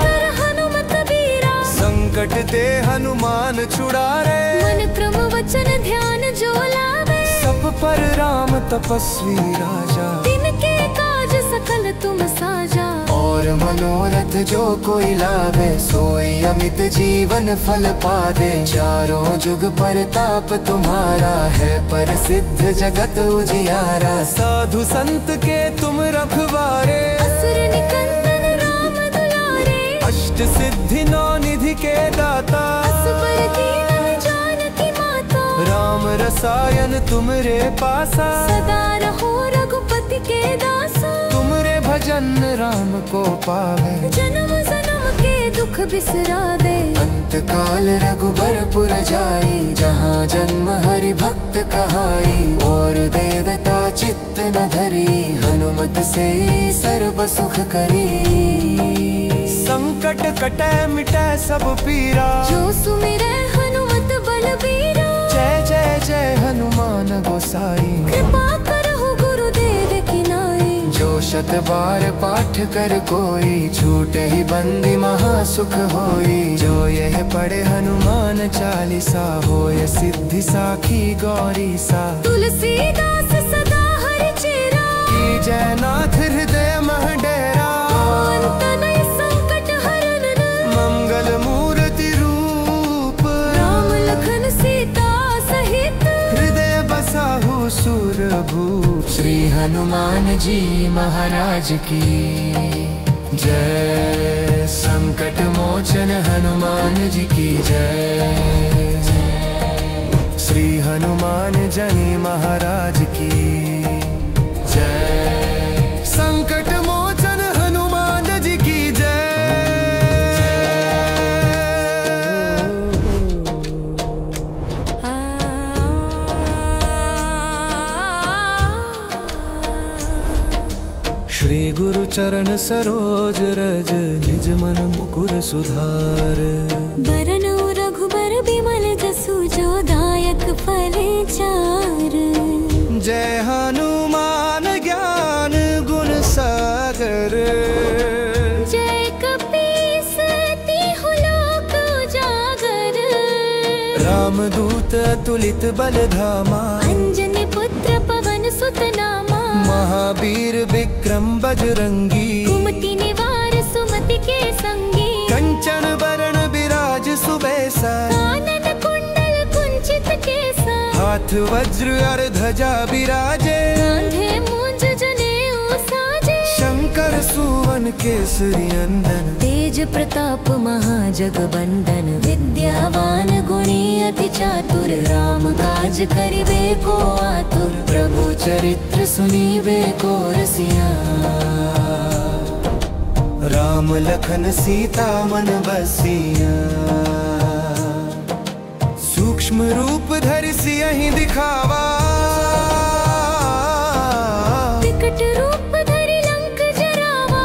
हनुमान छुड़ारे। मन क्रम वचन ध्यान जो लावे, सब पर राम तपस्वी राजा। दिन के काज सकल तुम साजा। और मनोरथ जो कोई लावे, सोई अमित जीवन फल पावे। चारों जुग परताप तुम्हारा है, प्रसिद्ध जगत उजियारा। साधु संत के तुम रखवारे, असुर निकंदन राम दुलारे। अष्ट सिद्धि नौ निधि के दाता, असुर दीन जानकी माता। राम रसायन तुमरे पासा, सदा रहो रघुपति के दासा। तुमरे भजन राम को पावे, जन्म जन्म के दुख बिसरावे। अंत काल रघुबरपुर जाई, जहाँ जन्म हरि भक्त कहाई। और देवता चित्त न धरी, हनुमत से सर्व सुख करी। संकट कटे मिटे सब पीरा, जो सुमिरै हनुमत बलबीरा। जय जय जय हनुमान गोसाई। कृपा करहु गुरुदेव की नाई। जो शत बार पाठ कर कोई, छूटे ही बंदी महासुख होई। जो यह पढ़े हनुमान चालीसा, होय सिद्धि साखी गौरी सा। तुलसीदास सदा हरि चेरा, की जय नाथ हृदय मह डेरा। अंत नहीं संकट हरन, मंगल मूर्ति रूप, राम लखन सीता सहित। हृदय बसाहु सुरभूप। श्री हनुमान जी महाराज की जय। संकट मोचन हनुमान जी की जय। श्री हनुमान जनी महाराज की जय। संकट मोचन हनुमान जी की जय। श्री गुरु चरण सरोज रज, निज मन मुकुर सुधार। बरनउ रघुबर बिमल जसु, जो दायक फल चार। जय हनुमान ज्ञान गुण सागर। जय कपीस तिहु लोक उजागर। रामदूत अतुलित बल धामा, अंजनी पुत्र पवन सुत नामा। महावीर विक्रम बजरंगी, कुमति निवार सुमति के संगी। कंचन बरन विराज सुबेसा, कानन कुंडल कुंचित केसा। हाथ वज्र और ध्वजा विराजे, कांधे मूंज जनेऊ साजे। शंकर सुवन केसरी नंदन, तेज प्रताप महाजगबंदन। विद्यावान गुणी अति चातुर, राम काज करिबे को आतुर। प्रभु चरित्र सुनीबे को रसिया, राम लखन सीता मन बसिया। सूक्ष्म रूप धरि सियहि दिखावा, विकट रूप धरि लंक जरावा।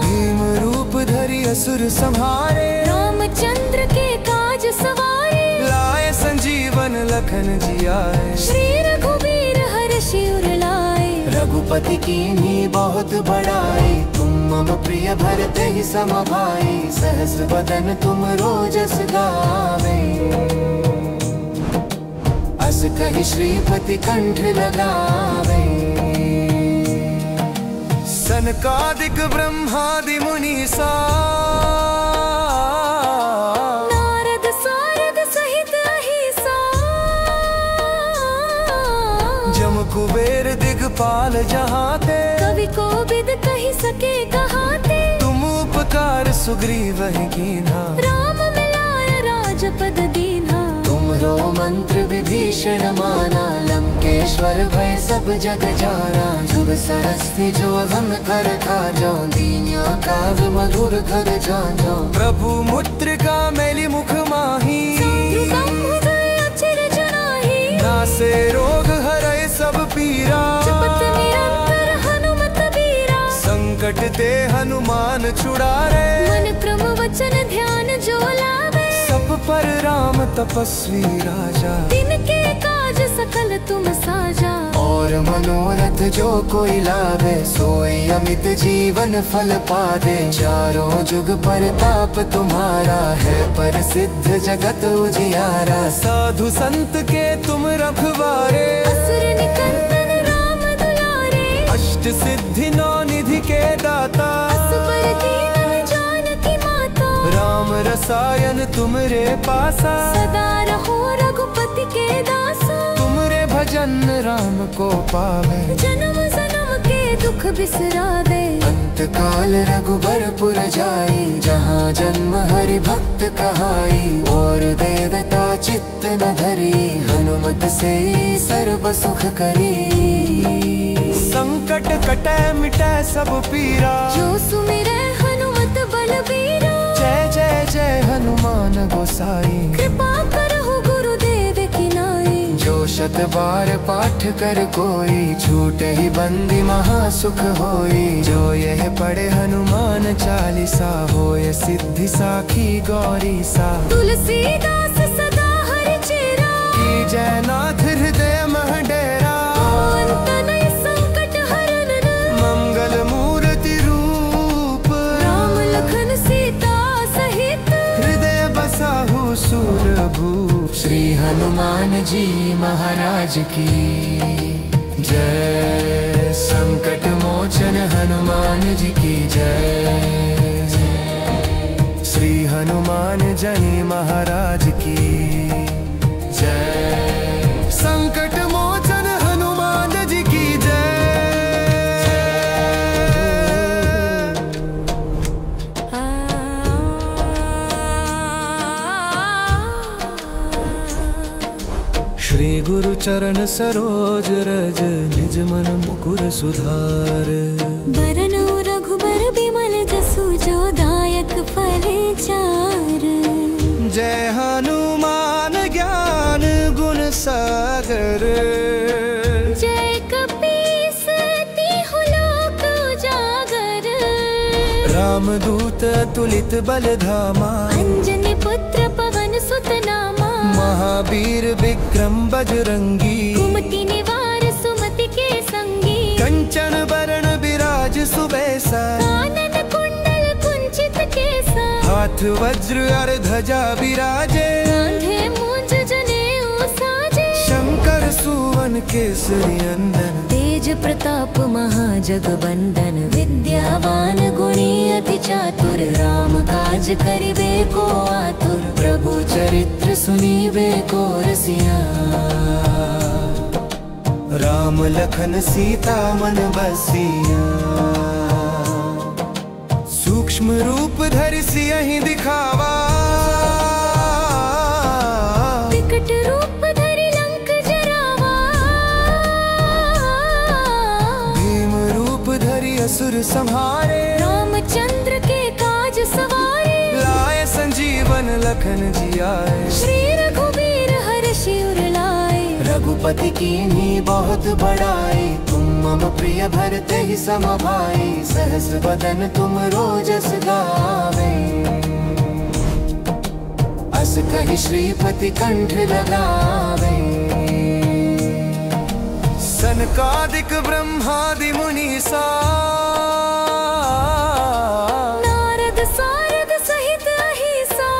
भीम रूप धरि असुर संहारे। रामचंद्र के काज सवारे, लाए संजीवन लखन जियाए। श्री रघुवीर हर्षि उर लाए। रघुपति कीन्ही बहुत बड़ाई, तुम मम प्रिय भरते ही सम भाई। सहस बदन तुम रोजस गावे, अस कहि श्रीपति कंठ लगावे। सनकादिक ब्रह्मादि मुनीसा, नारद सारद सहित अहिसा। जम कुबेर दिगपाल जहाते, कवि कोविद कहि सके कहाते। तुम उपकार सुग्रीव ही कीन्हा। राम मिलाय राजपद दीन्हा। तुमरो मंत्र विभीषण माना, लंकेश्वर भय सब जग जाना। जुग सरस्ती जो धन कर खाजो, दीन्या काज मधुर कर जानो। प्रभु मुद्रिका मेलि मुख माही, अचिर जनाही। नासे रोग हरै सब पीरा। जपत निरंतर हनुमत बीरा। संकट ते हनुमान छुड़ारे। मन क्रम वचन ध्यान जो लावे। सब पर राम तपस्वी राजा। दिन के काज काज सकल तुम साजा। और मनोरथ जो कोई लावे सोई अमित जीवन फल पावे। चारों जुग परताप तुम्हारा है प्रसिद्ध जगत उजियारा। साधु संत के तुम रखवारे, असुर निकंदन राम दुलारे। अष्ट सिद्धि नौ निधि के दाता, असुर दीन जानकी माता। राम रसायन तुमरे पासा, सदा रहो रघुपति के दासा। तुमरे भजन राम को पावे, जन्म जन्म के दुख बिसरावे। अंत काल रघुबरपुर जाई, जहाँ जन्म हरि भक्त कहाई। और देवता चित्त न धरी, हनुमत से सर्व सुख करी। संकट कटे मिटे सब पीरा, जो सुमिरै हनुमत बलबीरा। जय जय जय हनुमान गोसाई। कृपा करहु गुरुदेव की नाई। जो शत बार पाठ कर कोई, छूटे ही बंदी महासुख होई। जो यह पढ़े हनुमान चालीसा, होय सिद्धि साखी गौरी सा। तुलसीदास सदा हरि चेरा, की जय नाथ हृदय मह डेरा। अंत नहीं संकट हरन, मंगल मूर्ति रूप, राम लखन सीता सहित। हृदय बसाहु सूरभूप। श्री हनुमान जी महाराज की जय। संकट मोचन हनुमान जी की जय। श्री हनुमान जी महाराज की जय। संकट मोचन हनुमान जी की जय। श्री गुरु चरण सरोज रज, निज मन मुकुर सुधार। बरनु रघुबर बिमल जसु, जो दायक फल चार। जय हनुमान ज्ञान गुण सागर। जय कपीस तिहु लोक उजागर। रामदूत अतुलित बल धामा, अंजनी पुत्र पवन सुत नामा। महावीर विक्रम बजरंगी, कुमति निवार सुमति के संगी। कंचन बरण विराज सुबेसा, कानन कुंडल कुंचित केसा। हाथ वज्र और ध्वजा विराजे, कांधे मूंज जनेऊ साजे। शंकर सुवन केसरी नंदन, तेज प्रताप महाजगबंदन। विद्यावान गुणी अति चातुर, राम काज करिबे को आतुर। प्रभु चरित्र सुनीबे को रसिया। राम लखन सीता मन बसिया। सूक्ष्म रूप धरि सियहि दिखावा, विकट रूप धरि लंक जरावा। भीम रूप धरि असुर संहारे। रामचंद्र के काज सवारे, लाए संजीवन लखन जियाए। श्री रघुवीर हर्षि उर लाए। रघुपति कीन्ही बहुत बड़ाई, तुम मम प्रिय भरते ही सम भाई। सहस बदन तुम रोजस गावे, अस कहि श्रीपति कंठ लगावे। सनकादिक ब्रह्मादि मुनीसा, नारद सारद सहित अहिसा।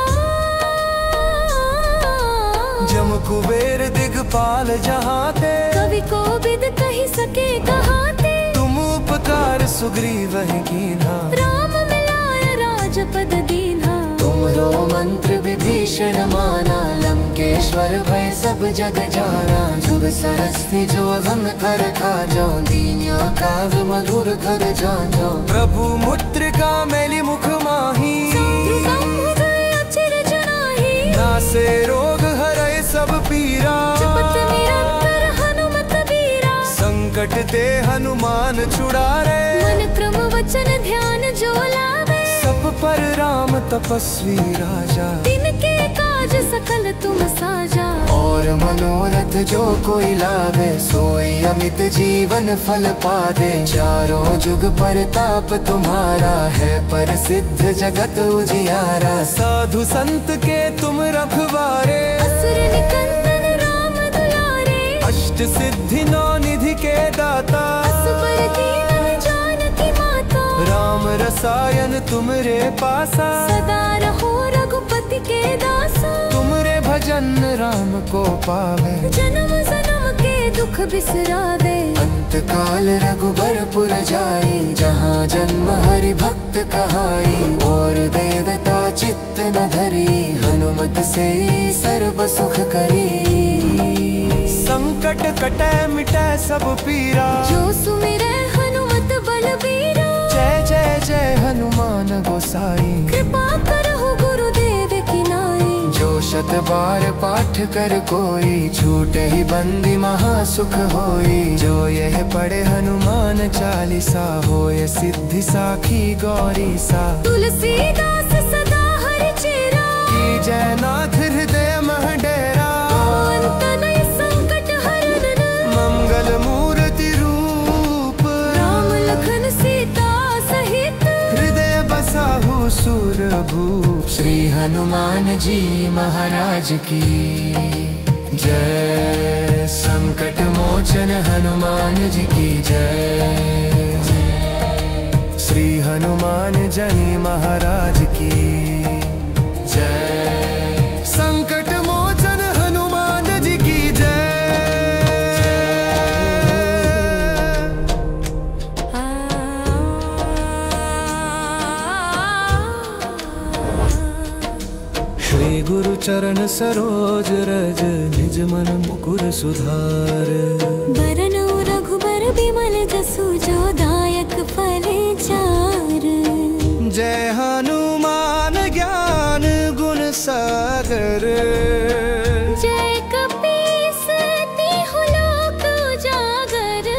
जम कुबेर दिगपाल जहाते, कवि को बिद कहि सके कहाते। तुम उपकार सुग्रीव कीन्हा, राम मिलाय राजपद दीन्हा। तुमरो मंत्र विभीषण माना, लंकेश्वर भय सब जग जाना। जुग सरस्ती जो हम कर खाजो, दीन्या काव्य मधुर कर जाजो। प्रभु मुद्रिका मेलि मुख माही, समुदय अचिर जनाही। नासे रोग हरै सब पीरा। जपत निरंतर हनुमत बीरा। संकट ते हनुमान छुड़ारे, मन क्रम वचन ध्यान जो लावे। सब पर राम तपस्वी राजा, तिनके काज सकल तुम साजा। और मनोरथ जो कोई लावे सोई अमित जीवन फल पावे। चारों जुग परताप तुम्हारा है प्रसिद्ध जगत उजियारा। साधु संत के तुम रखवारे, असुर निकंदन राम दुलारे। अष्ट सिद्धि नौ निधि के दाता, असबर दीन जानकी माता, राम रसायन तुमरे पासा, सदा रहो रघुपति के दासा। तुमरे भजन राम को पावे, जन्म जन्म के दुख बिसरावे, अंत काल रघुबरपुर जाई, जहाँ जन्म हरि भक्त कहाई। और देवता चित्त न धरी, हनुमत से सर्व सुख करी। संकट कटे मिटे सब पीरा, जो सुमिरै हनुमत बलबीरा। जय जय जय हनुमान गोसाई, कृपा करहु गुरुदेव की नाई। जो शत बार पाठ कर कोई, छूटे ही बंदी महासुख होई। जो यह पढ़े हनुमान चालीसा, होय सिद्धि साखी गौरी सा। तुलसीदास सदा हरि चेरा, की जय नाथ हृदय मह डेरा। अंत नहीं संकट हरन, मंगल मूर्ति रूप, राम लखन सीता सहित। हृदय बसाहु सुरभूप। श्री हनुमान जी महाराज की जय। संकट मोचन हनुमान जी की जय। श्री हनुमान जी महाराज की जय। संकट मोचन हनुमान जी की जय। श्री गुरु चरण सरोज रज, निज मन मुकुर सुधार। बरनउ रघुबर बिमल जसु, जो दायक फल चार। जय हनुमान ज्ञान गुण सागर। जय कपीस तिहु लोक उजागर।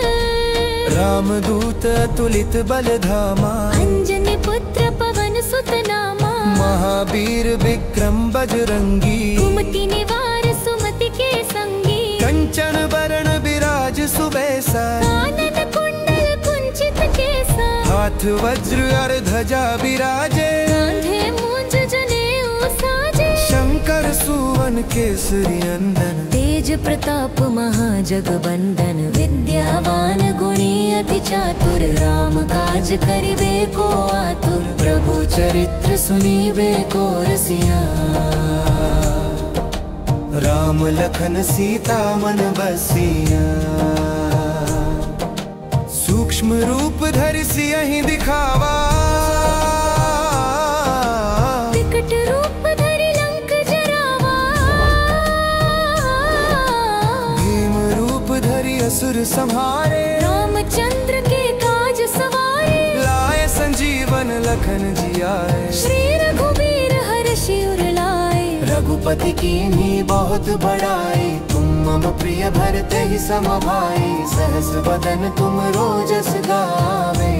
रामदूत अतुलित बल धामा, अंजनी पुत्र पवन सुत नामा। महावीर विक्रम बजरंगी, कुमति निवार सुमति के संगी। कंचन बरण विराज सुबेसा, कानन कुंडल कुंचित केसा। हाथ वज्र और ध्वजा विराजे, कांधे मूंज जनेऊ साजे। शंकर सुवन केसरी नंदन। तेज प्रताप महाजगबंदन, विद्यावान गुणी अति चातुर। राम काज करिबे को आतुर, प्रभु चरित्र सुनीबे को रसिया। राम लखन सीता मन बसिया। सूक्ष्म रूप धरि सियहि दिखावा, विकट रूप धरि लंक जरावा। भीम रूप धरि असुर संहारे। रामचंद्र के काज सवारे, लाए संजीवन लखन जियाए। श्री रघुबीर हर्षि उर लाए। रघुपति कीन्ही बहुत बड़ाई, तुम मम प्रिय भरते ही सम भाई। सहस बदन तुम रोजस गावे,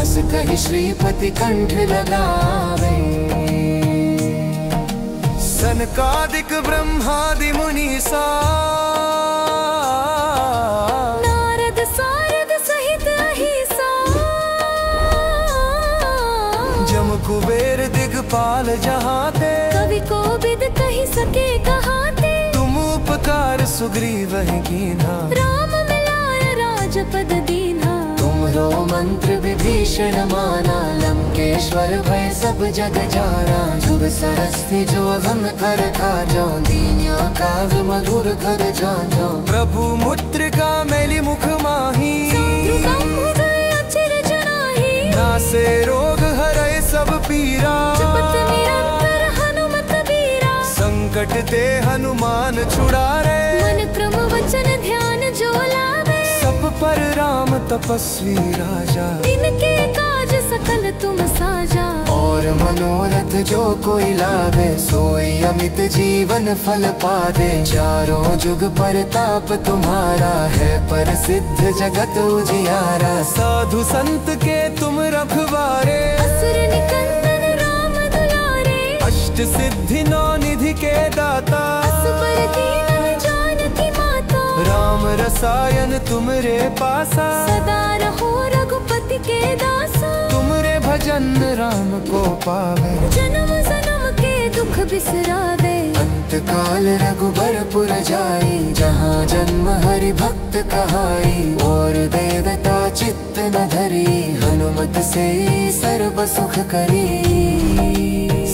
अस कहि श्रीपति कंठ लगावे। सनकादिक ब्रह्मादि मुनीसा, नारद सारद सहित अहिसा। जम कुबेर दिगपाल जहाते, कवि को बिद कहि सके कहाते। तुम उपकार सुग्रीव कीन्हा, राम मिलाय राजपद दीन्हा। तुम्हरो मंत्र विभीषण माना, लंकेश्वर भय सब जग जाना। जुग सरस्ती जो हम कर खाजो, दीन्या काव्य मधुर कर जाजो। प्रभु मुद्रिका मेलि मुख माही, हृदय अचिर जनाही। नासे रोग हरै सब पीरा। जपत निरंतर हनुमत बीरा, संकट ते हनुमान छुड़ारे। मन क्रम वचन ध्यान जो लावे। सब पर राम तपस्वी राजा, इनके काज सकल तुम साजा। और मनोरथ जो कोई लावे, सोई अमित जीवन फल पावे। चारों जुग परताप तुम्हारा, है प्रसिद्ध जगत उजियारा। साधु संत के तुम रखवारे। असुर निकंदन राम दुलारे, अष्ट सिद्धि नौ निधि के दाता। असबर दीन जानकी माता, राम रसायन तुमरे पासा। सदा रहो रघुपति के दासा। तुमरे भजन राम को पावे, जन्म जन्म के दुख बिसरावे। अंत अंतकाल रघुबरपुर जाई, जहाँ जन्म हरि भक्त कहाई। और देवता चित्त न धरी, हनुमत से सर्व सुख करी।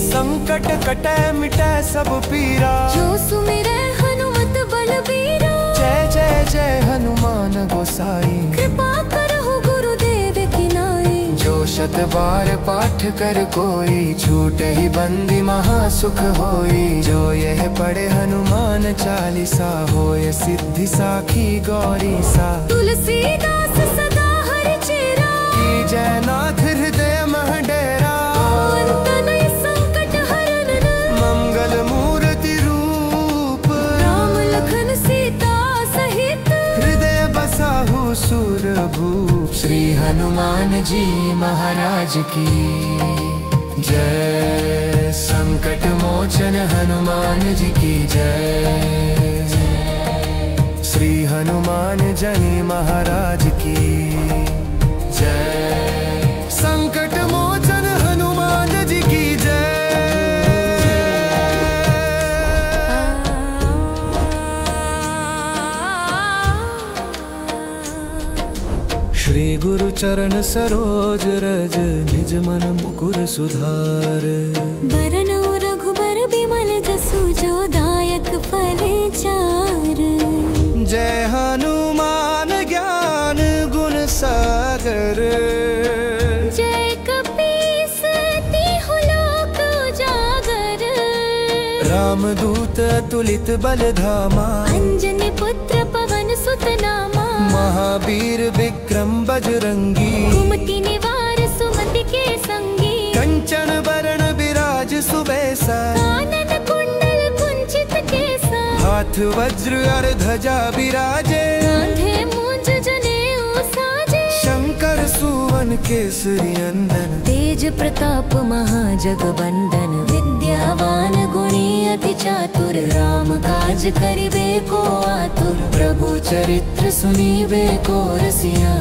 संकट कटे मिटे सब पीरा, जो सुमिरै हनुमत बलबीरा। जय जय जय हनुमान गोसाई। कृपा करहु गुरुदेव की नाई, जो शत बार पाठ कर कोई, छूटे ही बंदी महासुख होई। जो यह पढ़े हनुमान चालीसा, होय सिद्धि साखी गौरी सा। तुलसीदास सदा हरि चेरा, की जयनाथ हृदय मह डेरा। अंतन संकट हरन, मंगल मूर्ति रूप, राम लखन सीता सहित। हृदय बसाहु सुरभूप। श्री हनुमान जी महाराज की जय। संकट मोचन हनुमान जी की जय। श्री हनुमान जी महाराज की जय। संकट मोचन हनुमान जी की जय। श्री गुरु चरण सरोज रज, निज मन मुकुर सुधार। बरनउ रघुबर बिमल जसु, जो दायक फल चार। जय हनुमान ज्ञान गुण सागर। जय कपीस तिहु लोक उजागर। रामदूत अतुलित बल धामा, अंजनी पुत्र पवन सुत नामा। महावीर विक्रम बजरंगी, कुमति निवार सुमति के संगी। कंचन बरण विराज सुबेसा, कानन कुंडल कुंचित केसा। हाथ वज्र और ध्वजा विराजे, कांधे मूंज जनेऊ साजे। शंकर सुवन केसरी नंदन, तेज प्रताप महाजगवंदन। विद्यावान गुणी अति चातुर, राम काज करिबे को आतुर। प्रभु चरित्र सुनीबे को रसिया,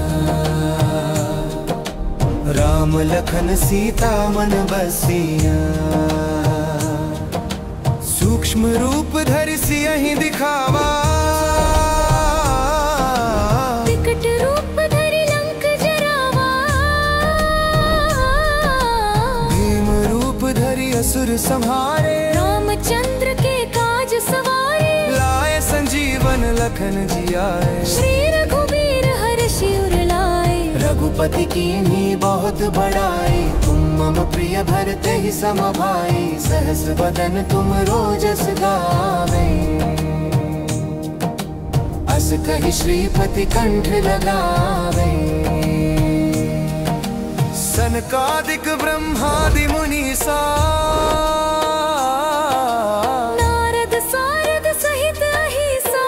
राम लखन सीता मन बसिया। सूक्ष्म रूप धरि सियहि दिखावा, विकट रूप धरि लंक जरावा। भीम रूप धरि असुर संहारे। रामचंद्र के काज सवारे, लाए संजीवन लखन जियाए। श्री रघुबीर हर्षि उर लाए। रघुपति कीन्ही बहुत बड़ाई, तुम मम प्रिय भरते ही सम भाई। सहस बदन तुम रोजस गावे, अस कहि श्रीपति कंठ लगावे। सनकादिक ब्रह्मादि मुनीसा, नारद सारद सहित अहिसा।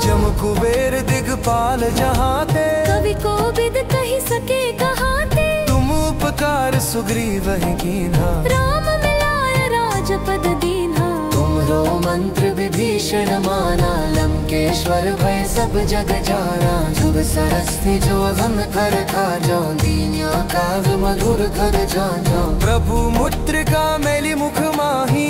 जम कुबेर दिगपाल जहाते, कवि कोविद कहि सके कहाते। तुम उपकार सुग्रीव ही कीन्हा। राम मिलाय राजपद दीन्हा। तुमरो मंत्र विभीषण माना, लंकेश्वर भय सब जग जाना। जुग सरस्ती जो हम कर खाजो, दीन्या काव्य मधुर कर जानो। प्रभु मुद्रिका मेली मुख माही,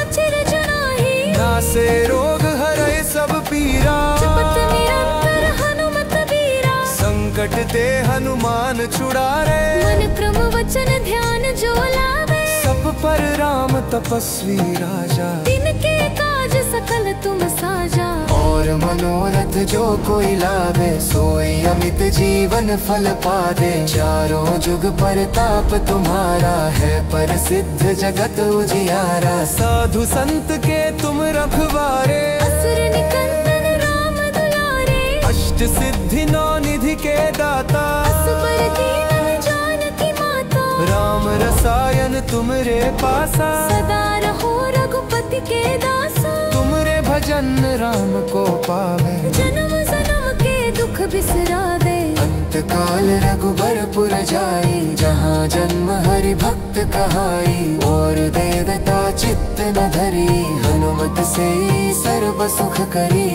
अचिर जनाही। नासे रोग हरै सब पीरा। जपत निरंतर हनुमत बीरा। संकट ते हनुमान छुड़ारे, मन क्रम वचन ध्यान जो लावे। सब पर राम तपस्वी राजा, तिनके काज सकल तुम साजा। और मनोरथ जो कोई लावे, सोई अमित जीवन फल पावे। चारों जुग परताप तुम्हारा, है प्रसिद्ध जगत उजियारा। साधु संत के तुम रखवारे, असुर निकंदन राम दुलारे। अष्ट सिद्धि नौ निधि के दाता। असुर दीन जानकी माता, राम रसायन तुमरे पासा। सदा रहो रघुपति के दासा। तुमरे भजन राम को पावे, जन्म जन्म के दुख बिसरावे। अंतकाल रघुबरपुर जाई, जहाँ जन्म हरि भक्त कहाई। और देवता चित्त न धरी, हनुमत से सर्व सुख करी।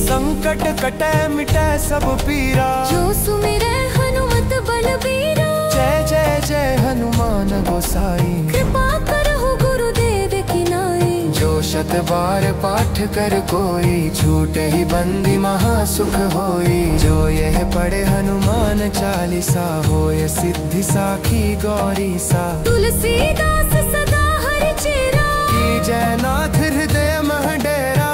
संकट कटे मिटे सब पीरा, जो सुमिरै हनुमत बलबीरा। जय जय जय हनुमान गोसाई। बार पाठ कर कोई, छूटे ही बंदी महासुख होई। जो यह पढ़े हनुमान चालीसा, होए सिद्धि साखी गौरी सा। तुलसीदास सदा हरि चेरा, की जयनाथ हृदय मह डेरा।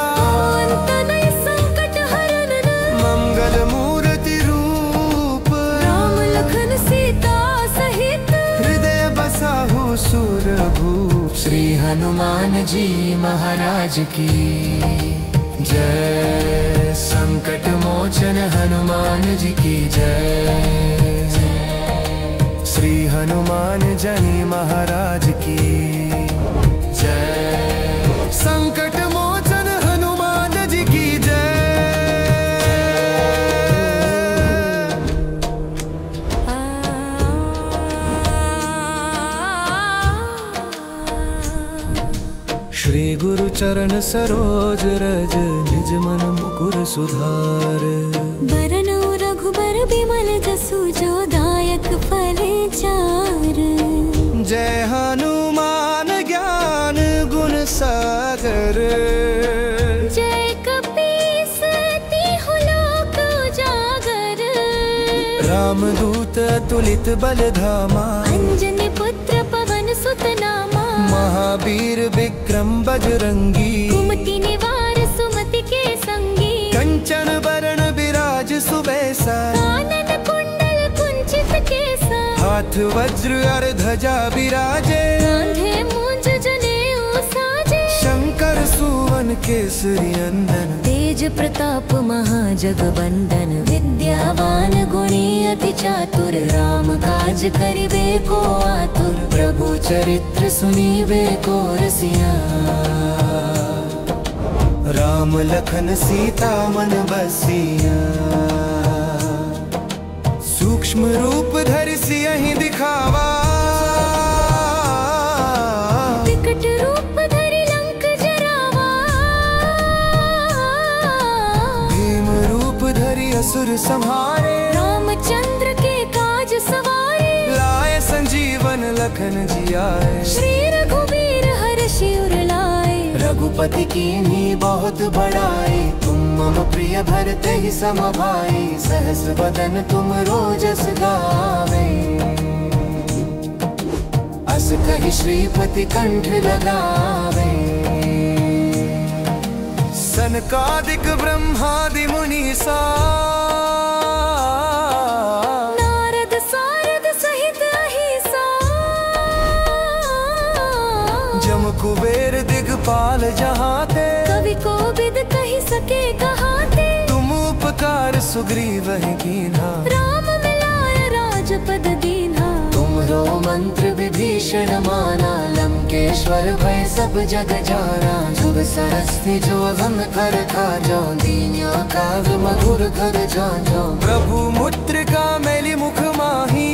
अंत नहीं संकट हरन, मंगल मूर्ति रूप, राम लखन सीता सहित, हृदय बसाहु सुरभूप। श्री हनुमान जी महाराज की जय। संकट मोचन हनुमान जी की जय। श्री हनुमान जनी महाराज की जय। संकट मोचन हनुमान जी की जय। श्री गुरु चरण सरोज रज, निज मन मुकुर सुधार। बरनौ रघुबर बिमल जसु, जो दायक फल चार। जय हनुमान ज्ञान गुण सागर। जय कपीस तिहु लोक उजागर। रामदूत अतुलित बल धामा, अंजनी पुत्र पवन सुत नामा। महावीर विक्रम बजरंगी, कुमति निवार सुमति के संगी। कंचन बरण विराज सुबेसा, कानन कुंडल कुंचित केसा। हाथ वज्र और ध्वजा विराजे, कांधे मूंज जनेऊ साजे। शंकर सुवन केसरी नंदन। तेज प्रताप महाजगवंदन, विद्यावान गुणी अति चातुर। राम काज करिबे को आतुर, प्रभु चरित्र सुनीबे को रसिया। राम लखन सीता मन बसिया। सूक्ष्म रूप धरि सियहि दिखावा, विकट रूप धरि लंक जरावा। भीम रूप धरि असुर संहारे। रामचंद्र के काज सवारे, लाए संजीवन लखन जियाए। श्री रघुवीर हर्षि उर लाए। रघुपति कीन्ही बहुत बड़ाई, तुम मम प्रिय भरते ही सम भाई। सहस बदन तुम रोजस गावे, अस कहि श्रीपति कंठ लगावे। सनकादिक ब्रह्मादि मुनीसा, नारद सारद सहित अहिसा। जम कुबेर दिगपाल जहाते, कवि कोविद कहि सके कहाते। तुम उपकार सुग्रीव ही कीन्हा। राम मिलाय राजपद दीन्हा। तुम्हरो मंत्र विभीषण माना, लंकेश्वर भय सब जग जाना। जुग सरस्ती जो धन कर खाजो, दीन्या काग मधुर कर जाजो। प्रभु मुद्रिका मैली मुख माही,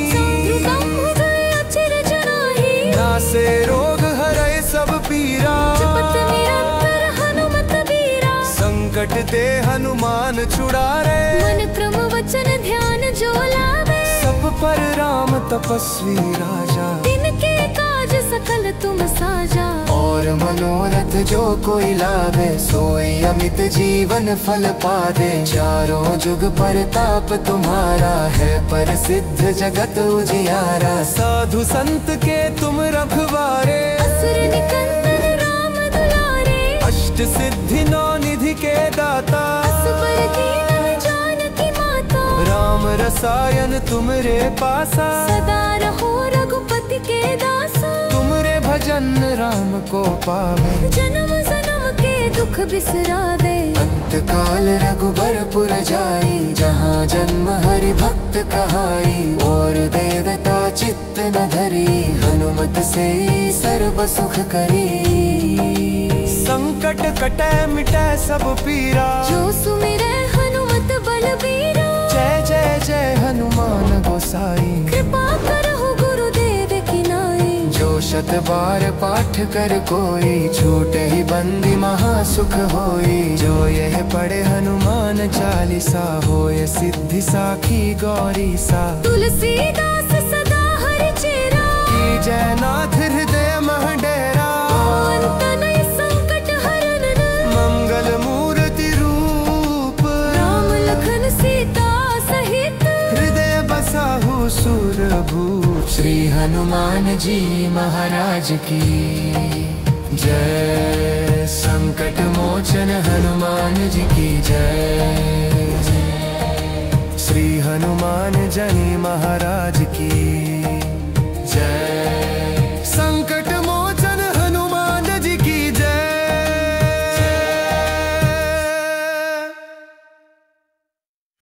अचिर जनाही। नासे रोग हरै सब पीरा। जपत निरंतर हनुमत बीरा। संकट ते हनुमान छुड़ारे, मन क्रम वचन ध्यान जो लावे। सब पर राम तपस्वी राजा, तिनके काज सकल तुम साजा। और मनोरथ जो कोई लावे, सोई अमित जीवन फल पावे। चारों जुग परताप तुम्हारा, है प्रसिद्ध जगत उजियारा। साधु संत के तुम रखवारे, असुर निकंदन राम दुलारे। अष्ट सिद्धि नौ निधि के दाता। असुर दीन जानकी माता। राम रसायन तुमरे पासा, सदा रहो रघुपति के दासा। तुमरे भजन राम को पावे। जन्म जन्म के दुख बिसरावे। अंत काल रघुबरपुर जाई, जहाँ जन्म हरि भक्त कहाई। और देवता चित्त न धरी, हनुमत से सर्व सुख करी। संकट कटै मिटै सब पीरा, जो सुमिरै हनुमत बलबीरा। जय जय जय हनुमान गोसाई। कृपा करहु गुरुदेव की नाई। जो शत बार पाठ कर कोई, छूटे ही बंदी महासुख होई। जो यह पढ़े हनुमान चालीसा, होए सिद्धि साखी गौरी सा। तुलसीदास सदा हरि चेरा, की जयनाथ हृदय मह डेरा। अंत नहीं संकट हरन। श्री हनुमान जी महाराज की जय। संकट मोचन हनुमान जी की जय। श्री हनुमान जी महाराज की जय।